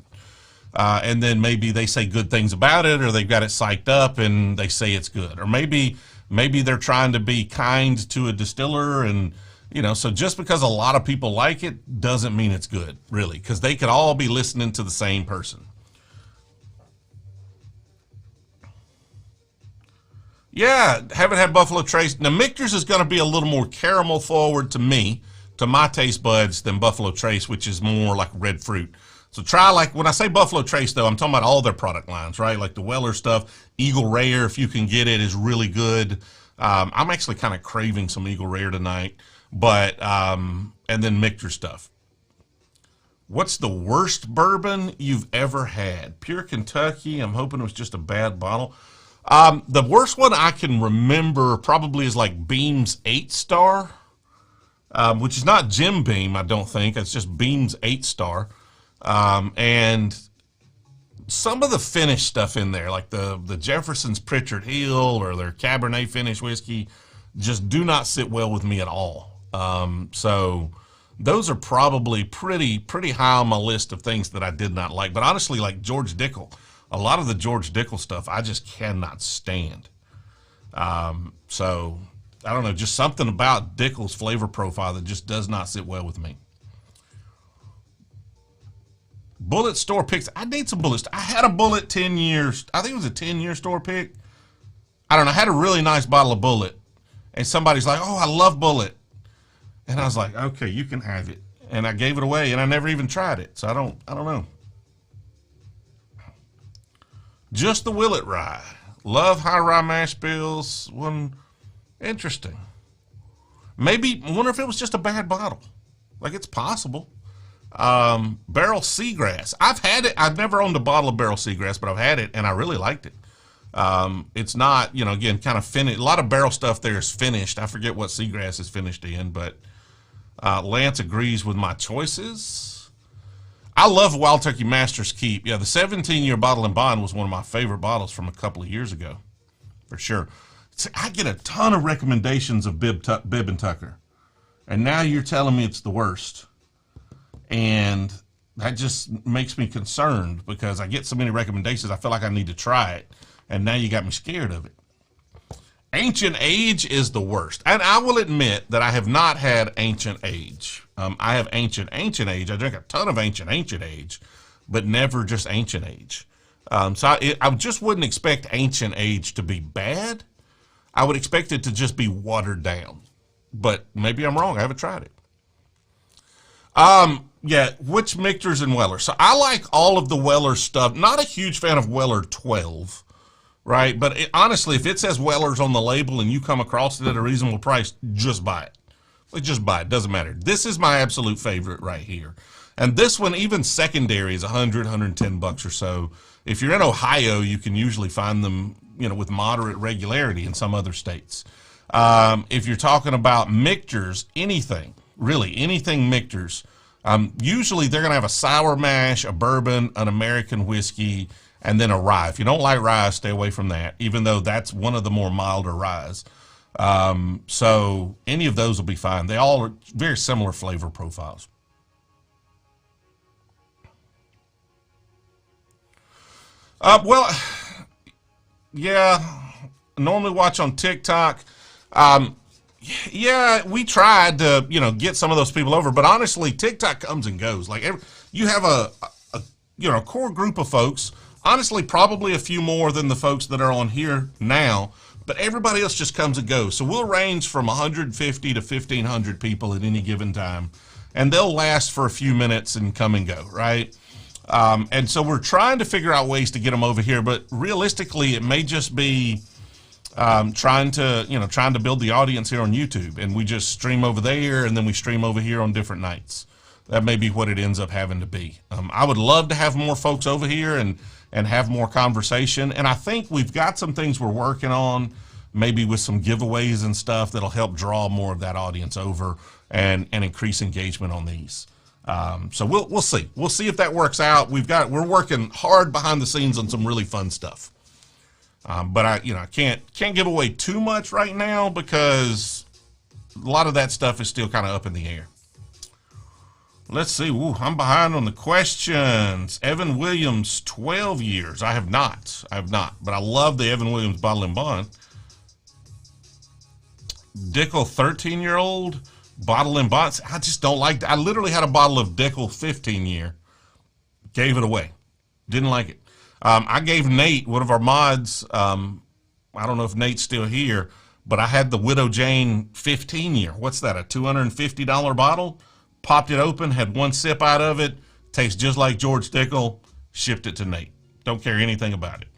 And then maybe they say good things about it, or they've got it psyched up and they say it's good. Or maybe they're trying to be kind to a distiller, and you know, so just because a lot of people like it doesn't mean it's good, really, because they could all be listening to the same person. Yeah, haven't had Buffalo Trace. Now, Michter's is going to be a little more caramel forward to me, to my taste buds, than Buffalo Trace, which is more like red fruit. So try, like, when I say Buffalo Trace, though, I'm talking about all their product lines, right? Like the Weller stuff. Eagle Rare, if you can get it, is really good. I'm actually kind of craving some Eagle Rare tonight. But, and then Michter stuff. What's the worst bourbon you've ever had? Pure Kentucky. I'm hoping it was just a bad bottle. The worst one I can remember probably is like Beam's 8-Star, which is not Jim Beam, I don't think. It's just Beam's 8-Star. And some of the finish stuff in there, like the Jefferson's Pritchard Hill or their Cabernet finish whiskey, just do not sit well with me at all. So those are probably pretty high on my list of things that I did not like. But honestly, like George Dickel, a lot of the George Dickel stuff I just cannot stand. So I don't know, just something about Dickel's flavor profile that just does not sit well with me. Bullet store picks. I need some bullets. I had a Bullet 10 years. I think it was a 10-year store pick. I don't know. I had a really nice bottle of Bullet. And somebody's like, oh, I love Bullet. And I was like, okay, you can have it. And I gave it away, and I never even tried it. So I don't know. Just the Willet Rye. Love high rye mash bills. One interesting. Maybe, wonder if it was just a bad bottle. Like, it's possible. Barrel Seagrass. I've had it. I've never owned a bottle of Barrel Seagrass, but I've had it, and I really liked it. It's not, you know, again, kind of finished. A lot of barrel stuff there is finished. I forget what Seagrass is finished in, but Lance agrees with my choices. I love Wild Turkey Master's Keep. Yeah, the 17-year bottle and bond was one of my favorite bottles from a couple of years ago, for sure. See, I get a ton of recommendations of Bib and Tucker, and now you're telling me it's the worst. And that just makes me concerned because I get so many recommendations, I feel like I need to try it. And now you got me scared of it. Ancient Age is the worst. And I will admit that I have not had Ancient Age. I have Ancient Age. I drink a ton of Ancient Age, but never just Ancient Age. So I just wouldn't expect Ancient Age to be bad. I would expect it to just be watered down. But maybe I'm wrong. I haven't tried it. Yeah, which Michter's and Weller? So I like all of the Weller stuff. Not a huge fan of Weller 12, right? But honestly, if it says Weller's on the label and you come across it at a reasonable price, just buy it. Like, just buy it. Doesn't matter. This is my absolute favorite right here. And this one, even secondary, is 100, 110 bucks or so. If you're in Ohio, you can usually find them, with moderate regularity in some other states. If you're talking about Michter's, anything Michter's, usually they're going to have a sour mash, a bourbon, an American whiskey, and then a rye. If you don't like rye, stay away from that, even though that's one of the more milder ryes. So any of those will be fine. They all are very similar flavor profiles. Well, yeah, normally watch on TikTok. Yeah, we tried to, get some of those people over, but honestly, TikTok comes and goes. Like, you have a core group of folks, honestly, probably a few more than the folks that are on here now, but everybody else just comes and goes. So we'll range from 150 to 1,500 people at any given time, and they'll last for a few minutes and come and go, right? And so we're trying to figure out ways to get them over here, but realistically, it may just be trying to build the audience here on YouTube, and we just stream over there, and then we stream over here on different nights. That may be what it ends up having to be. I would love to have more folks over here and have more conversation, and I think we've got some things we're working on, maybe with some giveaways and stuff that'll help draw more of that audience over and increase engagement on these. So we'll see. We'll see if that works out. We're working hard behind the scenes on some really fun stuff. But I can't give away too much right now because a lot of that stuff is still kind of up in the air. Let's see. Ooh, I'm behind on the questions. Evan Williams, 12 years. I have not, but I love the Evan Williams Bottle and Bond. Dickel, 13-year-old. Bottle and Bond. I just don't like that. I literally had a bottle of Dickel 15-year. Gave it away. Didn't like it. I gave Nate, one of our mods, I don't know if Nate's still here, but I had the Widow Jane 15-year. What's that, a $250 bottle? Popped it open, had one sip out of it, tastes just like George Dickel, shipped it to Nate. Don't care anything about it.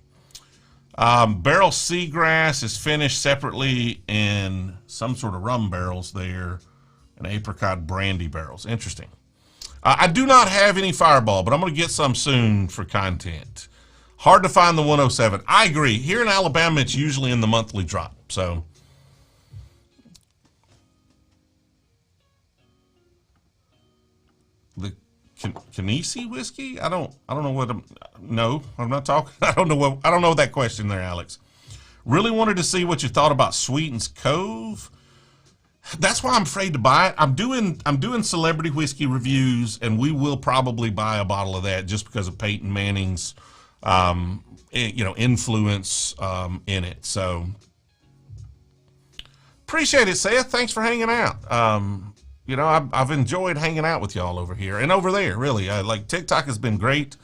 Barrel Seagrass is finished separately in some sort of rum barrels there, and apricot brandy barrels. Interesting. I do not have any Fireball, but I'm going to get some soon for content. Hard to find the 107. I agree. Here in Alabama, it's usually in the monthly drop. So, the Canisi whiskey? I don't know what. No, I'm not talking. I don't know what that question there, Alex. Really wanted to see what you thought about Sweeten's Cove. That's why I'm afraid to buy it. I'm doing celebrity whiskey reviews, and we will probably buy a bottle of that just because of Peyton Manning's, influence in it. So appreciate it, Seth. Thanks for hanging out. I've enjoyed hanging out with y'all over here and over there. Really, like TikTok has been great.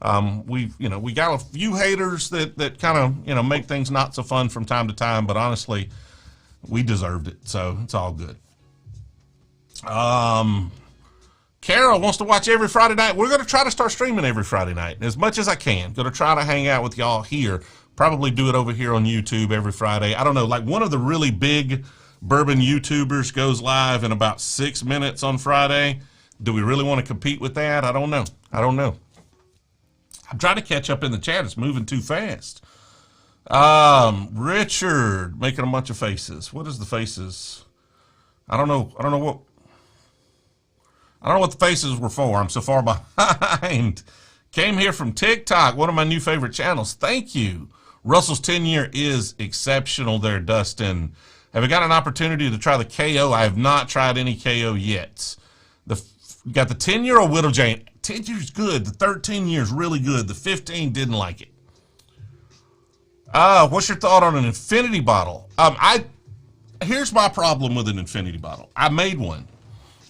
We got a few haters that kind of make things not so fun from time to time, but honestly, we deserved it, so it's all good. Carol wants to watch every Friday night. We're going to try to start streaming every Friday night as much as I can. Going to try to hang out with y'all here. Probably do it over here on YouTube every Friday. I don't know, like one of the really big bourbon YouTubers goes live in about 6 minutes on Friday. Do we really want to compete with that? I don't know. I'm trying to catch up in the chat. It's moving too fast. Richard making a bunch of faces. What is the faces? I don't know what the faces were for. I'm so far behind. Came here from TikTok, one of my new favorite channels. Thank you. Russell's 10-year is exceptional there, Dustin. Have you got an opportunity to try the KO? I have not tried any KO yet. Got the 10-year-old Widow Jane. 10 years good. The 13 years really good. The 15 didn't like it. What's your thought on an infinity bottle? Here's my problem with an infinity bottle. I made one,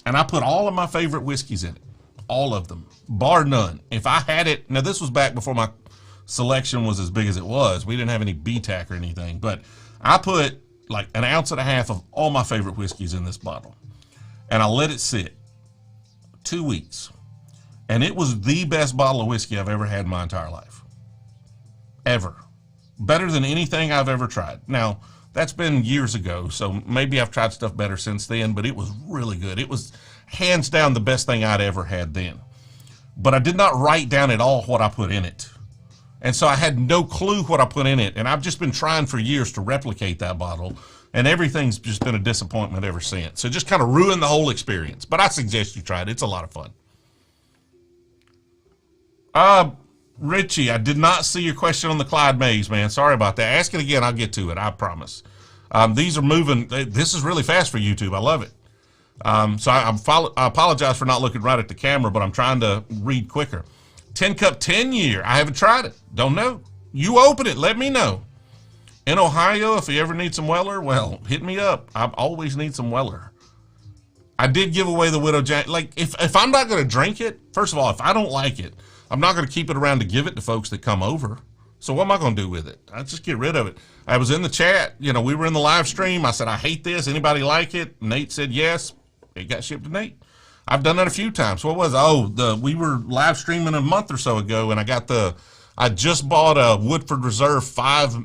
and I put all of my favorite whiskeys in it. All of them, bar none. If I had it, now this was back before my selection was as big as it was. We didn't have any BTAC or anything, but I put like 1.5 ounces of all my favorite whiskeys in this bottle, and I let it sit 2 weeks. And it was the best bottle of whiskey I've ever had in my entire life. Ever. Better than anything I've ever tried. Now, that's been years ago, so maybe I've tried stuff better since then, but it was really good. It was hands down the best thing I'd ever had then. But I did not write down at all what I put in it. And so I had no clue what I put in it, and I've just been trying for years to replicate that bottle, and everything's just been a disappointment ever since. So it just kind of ruined the whole experience. But I suggest you try it. It's a lot of fun. Richie, I did not see your question on the Clyde Mays, man. Sorry about that. Ask it again. I'll get to it. I promise. These are moving. This is really fast for YouTube. I love it. So I apologize for not looking right at the camera, but I'm trying to read quicker. 10 Cup 10 year. I haven't tried it. Don't know. You open it. Let me know. In Ohio, if you ever need some Weller, well, hit me up. I always need some Weller. I did give away the Widow Jack. Like, if I'm not going to drink it, first of all, if I don't like it, I'm not going to keep it around to give it to folks that come over. So what am I going to do with it? I just get rid of it. I was in the chat. You know, we were in the live stream. I said, I hate this. Anybody like it? Nate said yes. It got shipped to Nate. I've done that a few times. What was it? Oh, we were live streaming a month or so ago, and I just bought a Woodford Reserve 5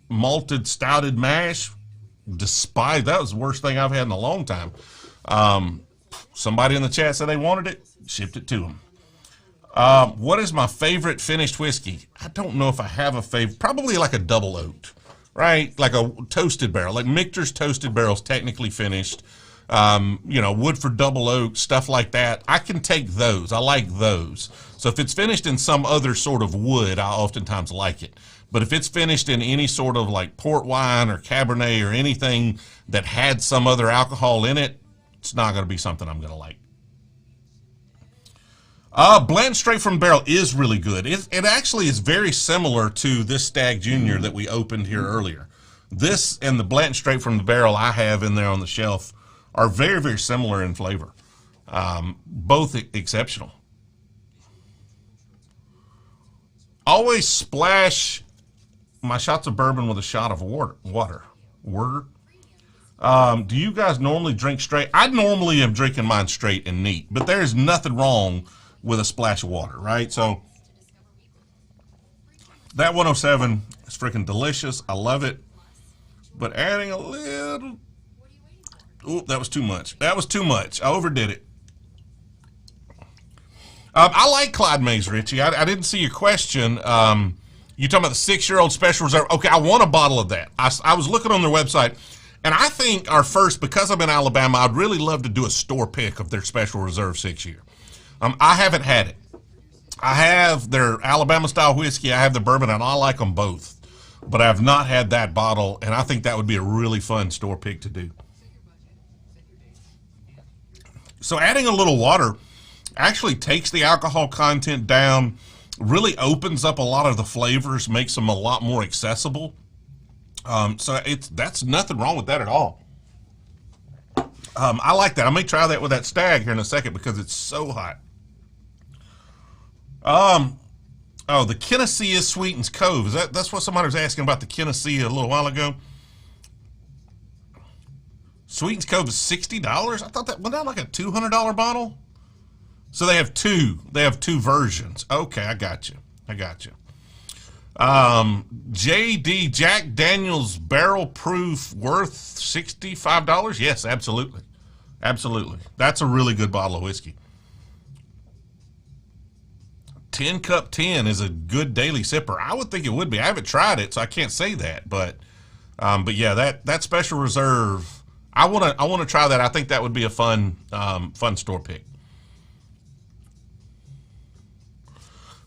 malted stouted mash. That was the worst thing I've had in a long time. Somebody in the chat said they wanted it. Shipped it to them. What is my favorite finished whiskey? I don't know if I have a favorite. Probably like a double oaked, right? Like a toasted barrel. Like Michter's toasted barrel's technically finished. You know, Woodford double oak, stuff like that. I can take those. I like those. So if it's finished in some other sort of wood, I oftentimes like it. But if it's finished in any sort of like port wine or Cabernet or anything that had some other alcohol in it, it's not going to be something I'm going to like. Blend straight from the barrel is really good. It actually is very similar to this Stag Junior that we opened here earlier. This and the blend straight from the barrel I have in there on the shelf are very, very similar in flavor. Both exceptional. Always splash my shots of bourbon with a shot of water. Do you guys normally drink straight? I normally am drinking mine straight and neat, but there's nothing wrong with a splash of water, right? So that 107 is freaking delicious. I love it. But adding a little... Oh, that was too much. That was too much. I overdid it. I like Clyde Mays, Richie. I didn't see your question. You talking about the 6-year-old Special Reserve? Okay, I want a bottle of that. I was looking on their website, and I think because I'm in Alabama, I'd really love to do a store pick of their Special Reserve 6-year. I haven't had it. I have their Alabama-style whiskey. I have the bourbon, and I like them both. But I have not had that bottle, and I think that would be a really fun store pick to do. So adding a little water actually takes the alcohol content down, really opens up a lot of the flavors, makes them a lot more accessible. So that's nothing wrong with that at all. I like that. I may try that with that Stag here in a second because it's so hot. Oh, the Kennessia Sweetens Cove. That's what somebody was asking about the Kennessia a little while ago. Sweetens Cove is $60. I thought that wasn't that like a $200 bottle. So they have two. They have two versions. Okay, I got you. JD Jack Daniel's Barrel Proof worth $65. Yes, absolutely, absolutely. That's a really good bottle of whiskey. 10 Cup 10 is a good daily sipper. I would think it would be. I haven't tried it, so I can't say that. But yeah, that Special Reserve. I want to try that. I think that would be a fun store pick.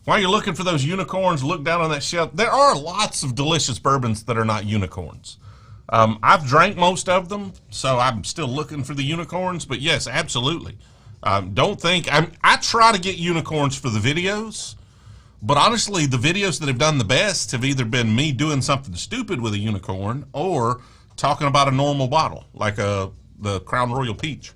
While you're looking for those unicorns, look down on that shelf. There are lots of delicious bourbons that are not unicorns. I've drank most of them, so I'm still looking for the unicorns. But yes, absolutely. Don't think I try to get unicorns for the videos, but honestly, the videos that have done the best have either been me doing something stupid with a unicorn or talking about a normal bottle, like the Crown Royal Peach.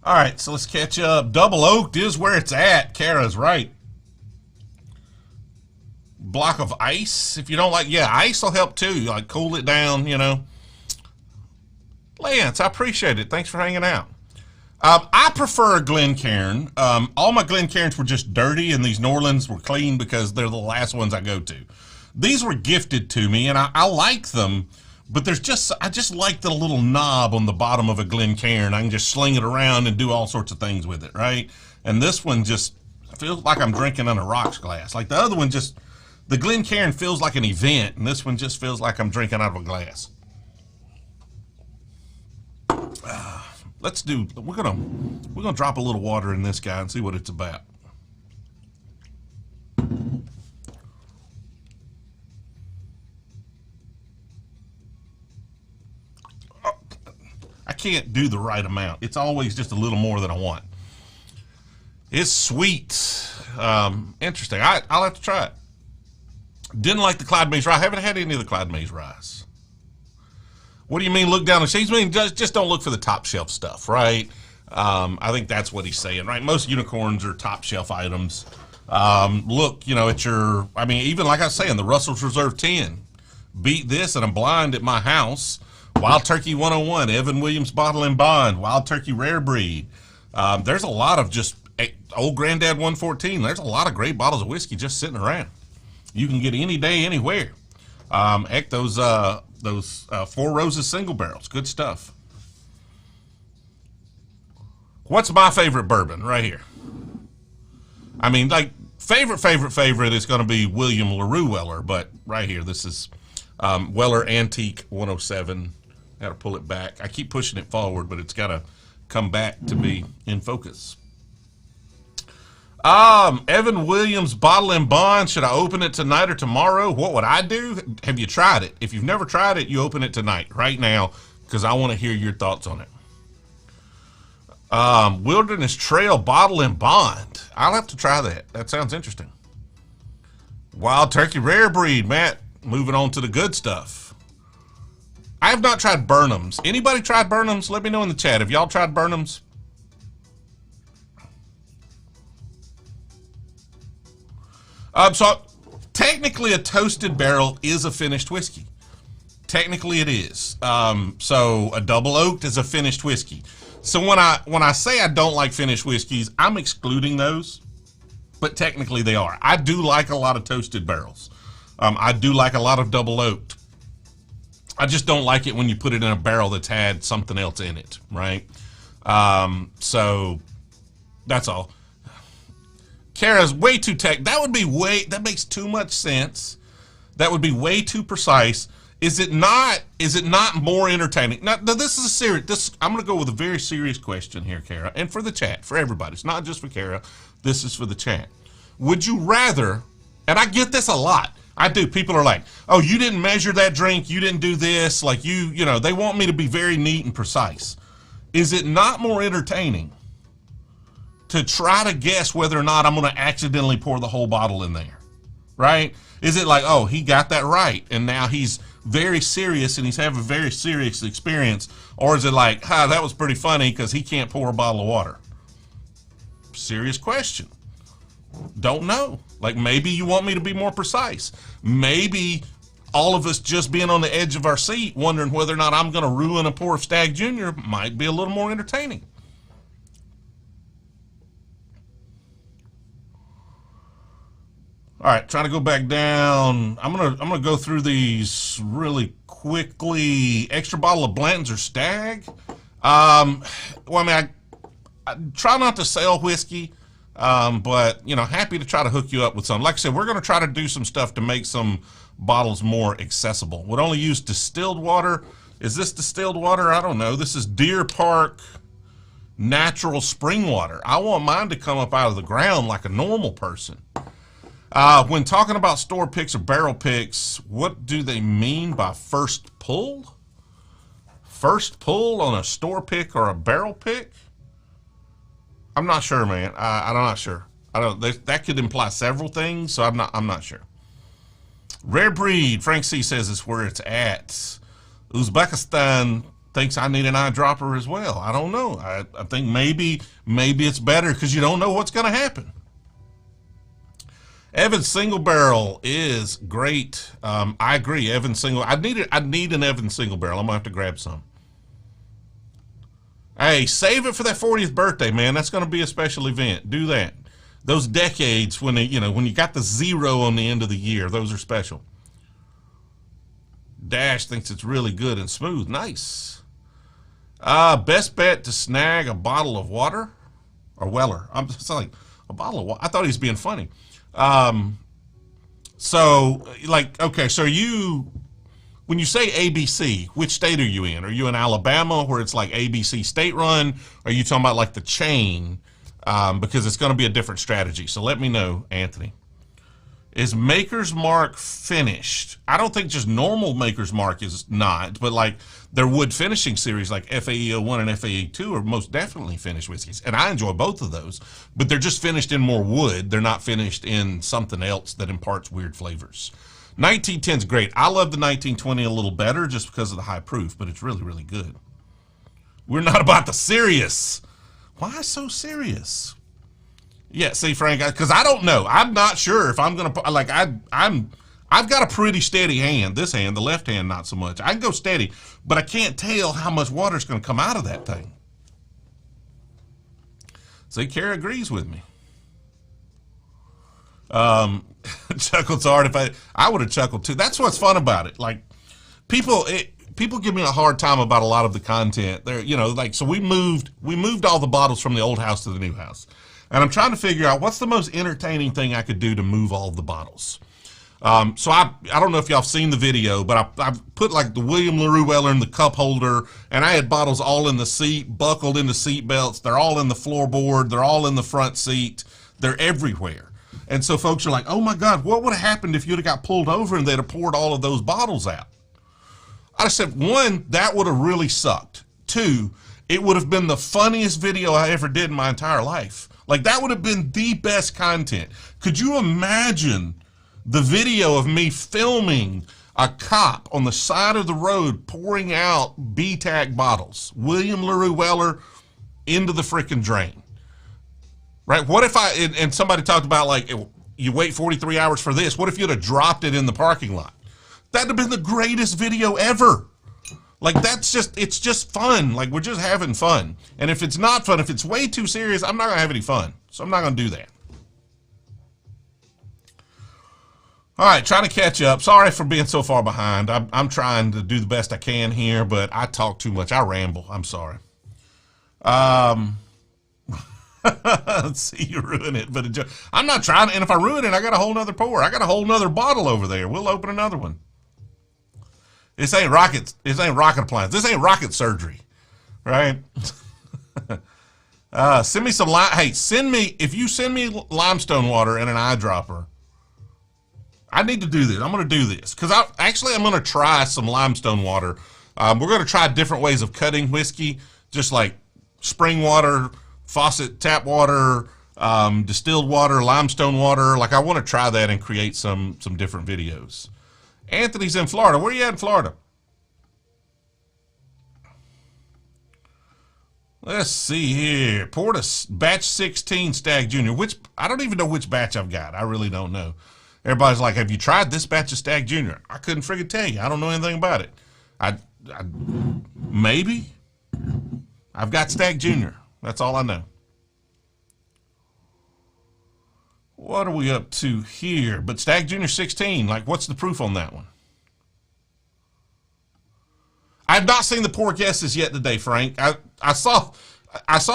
All right, so let's catch up. Double oaked is where it's at. Kara's right. Block of ice, if you don't like, yeah, ice will help too. Like cool it down, you know. Lance, I appreciate it. Thanks for hanging out. I prefer a Glencairn. All my Glencairns were just dirty, and these New Orleans were clean because they're the last ones I go to. These were gifted to me, and I like them, but I just like the little knob on the bottom of a Glencairn. I can just sling it around and do all sorts of things with it, right? And this one just feels like I'm drinking on a rocks glass. Like the other one the Glencairn feels like an event, and this one just feels like I'm drinking out of a glass. We're gonna drop a little water in this guy and see what it's about. I can't do the right amount. It's always just a little more than I want. It's sweet. Interesting. I'll have to try it. Didn't like the Clyde Mays rye. I haven't had any of the Clyde Mays ryes. What do you mean look down the shelf? I mean, just don't look for the top shelf stuff, right? I think that's what he's saying, right? Most unicorns are top shelf items. Look, at even like I was saying, the Russell's Reserve 10. Beat this, and I'm blind at my house. Wild Turkey 101, Evan Williams Bottle and Bond, Wild Turkey Rare Breed. There's a lot of just old Granddad 114. There's a lot of great bottles of whiskey just sitting around. You can get any day, anywhere. Heck, those Four Roses single barrels, good stuff. What's my favorite bourbon right here? I mean, like favorite is going to be William LaRue Weller, but right here, this is Weller Antique 107. Got to pull it back. I keep pushing it forward, but it's got to come back to be in focus. Evan Williams Bottle and Bond. Should I open it tonight or tomorrow? What would I do? Have you tried it? If you've never tried it, you open it tonight, right now, because I want to hear your thoughts on it. Wilderness Trail Bottle and Bond. I'll have to try that. That sounds interesting. Wild Turkey Rare Breed, Matt. Moving on to the good stuff. I have not tried Burnhams. Anybody tried Burnhams? Let me know in the chat. Have y'all tried Burnhams? So technically a toasted barrel is a finished whiskey. Technically it is. So a double oaked is a finished whiskey. So when I say I don't like finished whiskeys, I'm excluding those, but technically they are. I do like a lot of toasted barrels. I do like a lot of double oaked. I just don't like it when you put it in a barrel that's had something else in it, right? So that's all. Kara's way too that makes too much sense. That would be way too precise. Is it not more entertaining? Now this is I'm going to go with a very serious question here, Kara, and for the chat, for everybody. It's not just for Kara. This is for the chat. Would you rather, and I get this a lot. I do. People are like, oh, you didn't measure that drink. You didn't do this. Like they want me to be very neat and precise. Is it not more entertaining to try to guess whether or not I'm going to accidentally pour the whole bottle in there, right? Is it like, oh, he got that right, and now he's very serious and he's having a very serious experience? Or is it like, that was pretty funny because he can't pour a bottle of water? Serious question. Don't know. Like, maybe you want me to be more precise. Maybe all of us just being on the edge of our seat wondering whether or not I'm going to ruin a pour of Stag Junior might be a little more entertaining. All right, trying to go back down. I'm gonna go through these really quickly. Extra bottle of Blanton's or Stag. Well, I mean, I try not to sell whiskey, but happy to try to hook you up with some. Like I said, we're gonna try to do some stuff to make some bottles more accessible. Would only use distilled water. Is this distilled water? I don't know. This is Deer Park natural spring water. I want mine to come up out of the ground like a normal person. When talking about store picks or barrel picks, what do they mean by first pull? First pull on a store pick or a barrel pick? I'm not sure, man. I'm not sure. That could imply several things, so I'm not sure. Rare breed, Frank C says is where it's at. Uzbekistan thinks I need an eyedropper as well. I don't know. I think maybe it's better because you don't know what's going to happen. Evan Single Barrel is great. I agree. Evan Single. I need an Evan Single Barrel. I'm gonna have to grab some. Hey, save it for that 40th birthday, man. That's going to be a special event. Do that. Those decades when when you got the 0 on the end of the year, those are special. Dash thinks it's really good and smooth. Nice. Best bet to snag a bottle of water or Weller. I'm just like a bottle of water. I thought he was being funny. So like, okay, so when you say ABC, which state are you in? Are you in Alabama where it's like ABC state run? Or are you talking about like the chain? Because it's going to be a different strategy. So let me know, Anthony. Is Maker's Mark finished? I don't think just normal Maker's Mark is not, but like their wood finishing series like FAE01 and FAE2 are most definitely finished whiskeys. And I enjoy both of those, but they're just finished in more wood. They're not finished in something else that imparts weird flavors. 1910 is great. I love the 1920 a little better just because of the high proof, but it's really, really good. We're not about the serious. Why so serious? Yeah, see, Frank, because I don't know. I'm not sure if I'm gonna like. I've got a pretty steady hand. This hand, the left hand, not so much. I can go steady, but I can't tell how much water's going to come out of that thing. See, Kara agrees with me. Chuckled's hard. If I would have chuckled too. That's what's fun about it. Like people give me a hard time about a lot of the content. There, like so we moved all the bottles from the old house to the new house. And I'm trying to figure out what's the most entertaining thing I could do to move all the bottles. So I don't know if y'all have seen the video, but I put like the William LaRue Weller in the cup holder, and I had bottles all in the seat, buckled into seat belts. They're all in the floorboard. They're all in the front seat. They're everywhere. And so folks are like, oh my God, what would have happened if you'd have got pulled over and they'd have poured all of those bottles out? I said, one, that would have really sucked. Two, it would have been the funniest video I ever did in my entire life. Like, that would have been the best content. Could you imagine the video of me filming a cop on the side of the road pouring out BTAC bottles, William LaRue Weller, into the freaking drain? Right? What if and somebody talked about, like, you wait 43 hours for this. What if you'd have dropped it in the parking lot? That'd have been the greatest video ever. Like, it's just fun. Like, we're just having fun. And if it's not fun, if it's way too serious, I'm not going to have any fun. So I'm not going to do that. All right, trying to catch up. Sorry for being so far behind. I'm trying to do the best I can here, but I talk too much. I ramble. I'm sorry. Let's see, you ruin it. But I'm not trying to, and if I ruin it, I got a whole nother pour. I got a whole nother bottle over there. We'll open another one. This ain't rocket appliance. This ain't rocket surgery, right? Send me some hey, if you send me limestone water and an eyedropper, I need to do this. I'm going to do this because I'm going to try some limestone water. We're going to try different ways of cutting whiskey, just like spring water, faucet tap water, distilled water, limestone water. Like, I want to try that and create some different videos. Anthony's in Florida. Where are you at in Florida? Let's see here. Poured a batch 16 Stag Junior, which I don't even know which batch I've got. I really don't know. Everybody's like, have you tried this batch of Stag Junior? I couldn't friggin' tell you. I don't know anything about it. Maybe. I've got Stag Junior. That's all I know. What are we up to here? But Stag Junior 16, like, what's the proof on that one? I've not seen the poor guesses yet today, Frank. I saw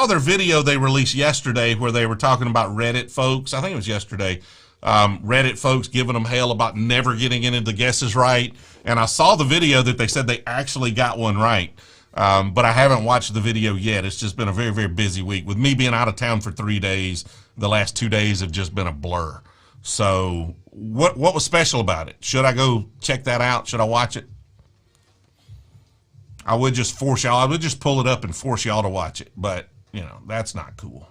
their video they released yesterday where they were talking about Reddit folks. I think it was yesterday. Reddit folks giving them hell about never getting any of the guesses right. And I saw the video that they said they actually got one right. But I haven't watched the video yet. It's just been a very, very busy week. With me being out of town for 3 days, the last 2 days have just been a blur. So what was special about it? Should I go check that out? Should I watch it? I would just force y'all. I would just pull it up and force y'all to watch it. But, that's not cool.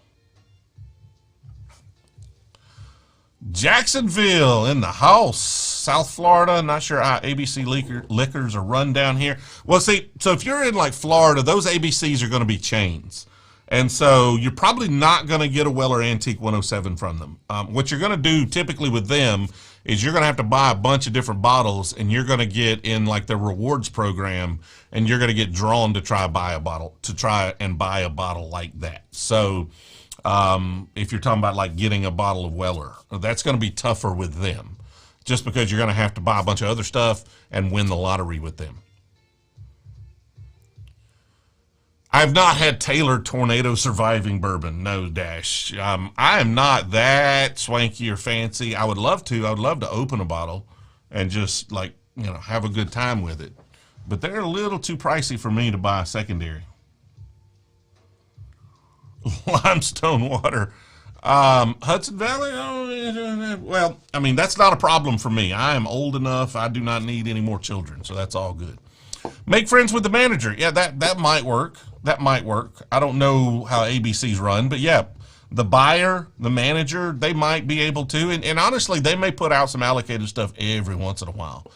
Jacksonville in the house, South Florida. Not sure how ABC liquors are run down here. Well, see, so if you're in like Florida, those ABCs are going to be chains. And so you're probably not going to get a Weller Antique 107 from them. What you're going to do typically with them is you're going to have to buy a bunch of different bottles, and you're going to get in like the rewards program, and you're going to get drawn to try and buy a bottle like that. So if you're talking about like getting a bottle of Weller, that's going to be tougher with them, just because you're going to have to buy a bunch of other stuff and win the lottery with them. I've not had Taylor Tornado Surviving Bourbon. No, Dash. I am not that swanky or fancy. I would love to. I would love to open a bottle and just, like, you know, have a good time with it. But they're a little too pricey for me to buy a secondary. Limestone water. Hudson Valley? Well, I mean, that's not a problem for me. I am old enough. I do not need any more children, so that's all good. Make friends with the manager. Yeah, that might work. That might work. I don't know how ABC's run, but yeah, the buyer, the manager, they might be able to. And honestly, they may put out some allocated stuff every once in a while.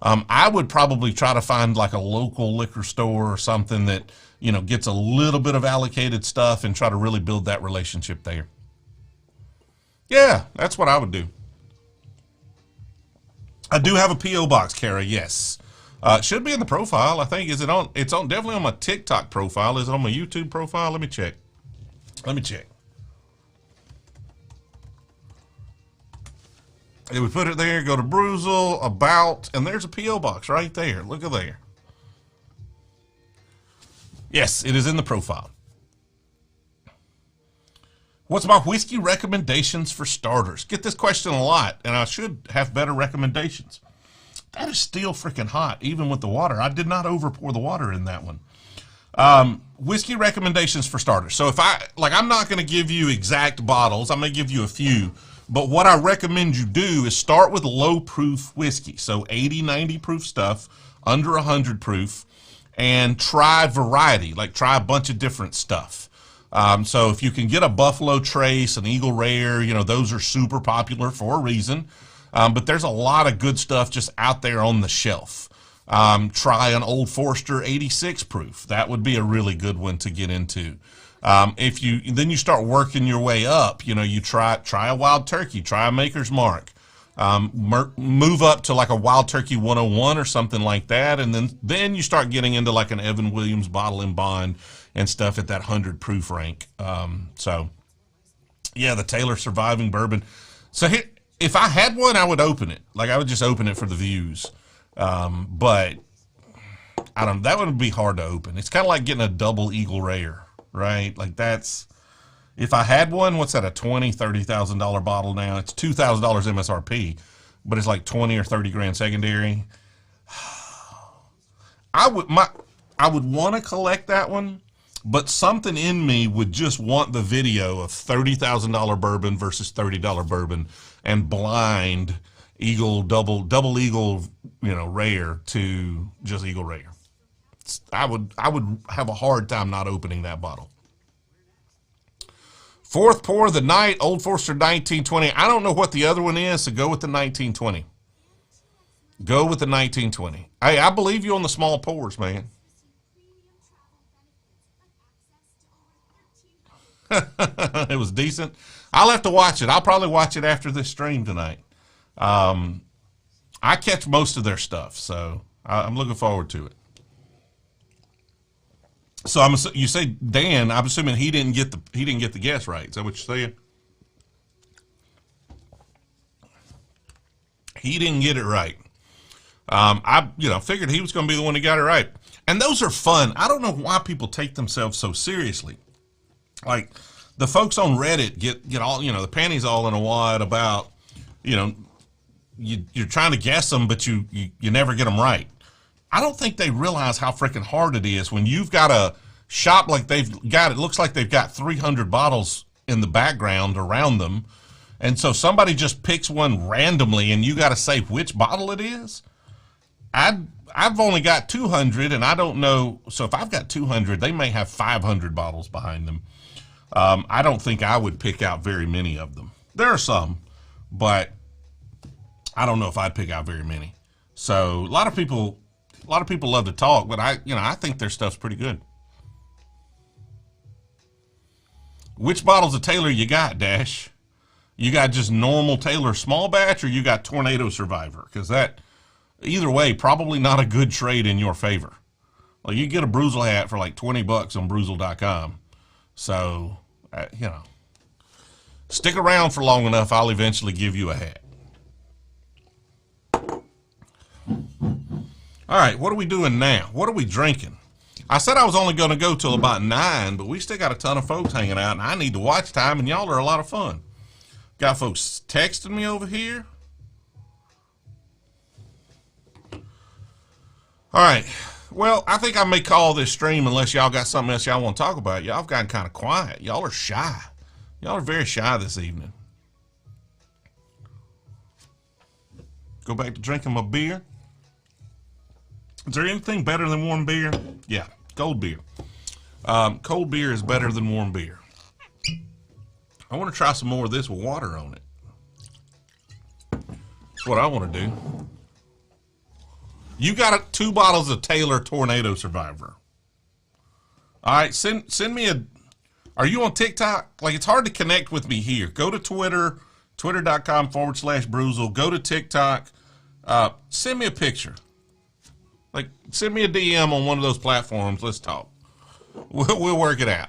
I would probably try to find like a local liquor store or something that, you know, gets a little bit of allocated stuff and try to really build that relationship there. Yeah, that's what I would do. I do have a P.O. box, Kara, yes. It should be in the profile, I think. Is it on? It's on, definitely on my TikTok profile. Is it on my YouTube profile? Let me check. Let me check. If we put it there, go to Brewzle, About, and there's a P.O. box right there. Look at there. Yes, it is in the profile. What's my whiskey recommendations for starters? Get this question a lot, and I should have better recommendations. That is still freaking hot, even with the water. I did not over pour the water in that one. Whiskey recommendations for starters. So I'm not going to give you exact bottles. I'm going to give you a few. But what I recommend you do is start with low proof whiskey. So 80, 90 proof stuff, under 100 proof, and try variety. Like try a bunch of different stuff. So if you can get a Buffalo Trace, an Eagle Rare, you know, those are super popular for a reason. But there's a lot of good stuff just out there on the shelf. Try an Old Forester 86 proof. That would be a really good one to get into. Then you start working your way up. You know, you try a Wild Turkey, try a Maker's Mark. Move up to like a Wild Turkey 101 or something like that, and then you start getting into like an Evan Williams Bottle and Bond and stuff at that 100 proof rank. So yeah, the Taylor Surviving Bourbon. So here, if I had one, I would open it. Like I would just open it for the views. But I don't. That would be hard to open. It's kind of like getting a double Eagle Rare, right? Like that's. If I had one, what's that? A $20,000-$30,000 bottle now. It's $2,000 MSRP, but it's like 20 or 30 grand secondary. I would want to collect that one, but something in me would just want the video of $30,000 bourbon versus $30 bourbon and blind Eagle double Eagle, you know, Rare to just Eagle Rare. I would have a hard time not opening that bottle. Fourth pour of the night, Old Forester 1920. I don't know what the other one is, so go with the 1920. Go with the 1920. Hey, I believe you on the small pours, man. It was decent. I'll have to watch it. I'll probably watch it after this stream tonight. I catch most of their stuff, so I'm looking forward to it. So you say Dan? I'm assuming he didn't get the guess right. Is that what you're saying? He didn't get it right. I figured he was going to be the one that got it right. And those are fun. I don't know why people take themselves so seriously. Like the folks on Reddit get all, the panties all in a wad about, you're trying to guess them, but you never get them right. I don't think they realize how freaking hard it is when you've got a shop like it looks like they've got 300 bottles in the background around them. And so somebody just picks one randomly and you got to say which bottle it is. I've only got 200 and I don't know. So if I've got 200, they may have 500 bottles behind them. I don't think I would pick out very many of them. There are some, but I don't know if I'd pick out very many. So a lot of people love to talk, but I think their stuff's pretty good. Which bottles of Taylor you got, Dash? You got just normal Taylor small batch, or you got Tornado Survivor? Because that, either way, probably not a good trade in your favor. Well, you get a Brewzle hat for like $20 on Brewzle.com. So, you know, stick around for long enough, I'll eventually give you a hat. All right, what are we doing now? What are we drinking? I said I was only going to go till about 9, but we still got a ton of folks hanging out, and I need the watch time, and y'all are a lot of fun. Got folks texting me over here. All right. Well, I think I may call this stream unless y'all got something else y'all want to talk about. Y'all have gotten kind of quiet. Y'all are shy. Y'all are very shy this evening. Go back to drinking my beer. Is there anything better than warm beer? Yeah, cold beer. Cold beer is better than warm beer. I want to try some more of this with water on it. That's what I want to do. You got 2 bottles of Taylor Tornado Survivor. All right, send me a... Are you on TikTok? Like, it's hard to connect with me here. Go to Twitter, twitter.com/Brewzle. Go to TikTok. Send me a picture. Like, send me a DM on one of those platforms. Let's talk. We'll work it out.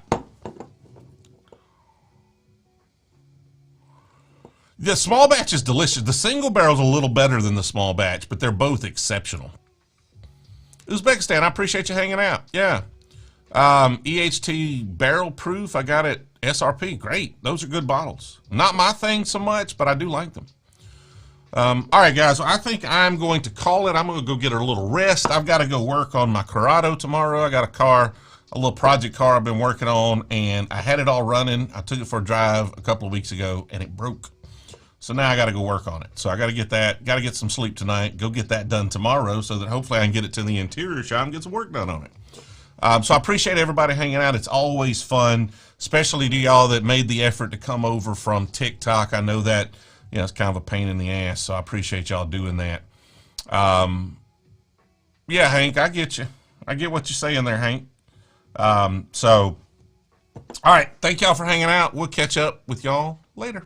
The small batch is delicious. The single barrel's a little better than the small batch, but they're both exceptional. Uzbekistan, I appreciate you hanging out. Yeah. EHT barrel proof, I got it SRP. Great. Those are good bottles. Not my thing so much, but I do like them. All right, guys. I think I'm going to call it. I'm going to go get a little rest. I've got to go work on my Corrado tomorrow. I got a little project car I've been working on, and I had it all running. I took it for a drive a couple of weeks ago, and it broke. So now I got to go work on it. So I got to get that, got to get some sleep tonight, go get that done tomorrow so that hopefully I can get it to the interior shop and get some work done on it. So I appreciate everybody hanging out. It's always fun, especially to y'all that made the effort to come over from TikTok. I know that, you know, it's kind of a pain in the ass, so I appreciate y'all doing that. Yeah, Hank, I get you. I get what you're saying there, Hank. All right, thank y'all for hanging out. We'll catch up with y'all later.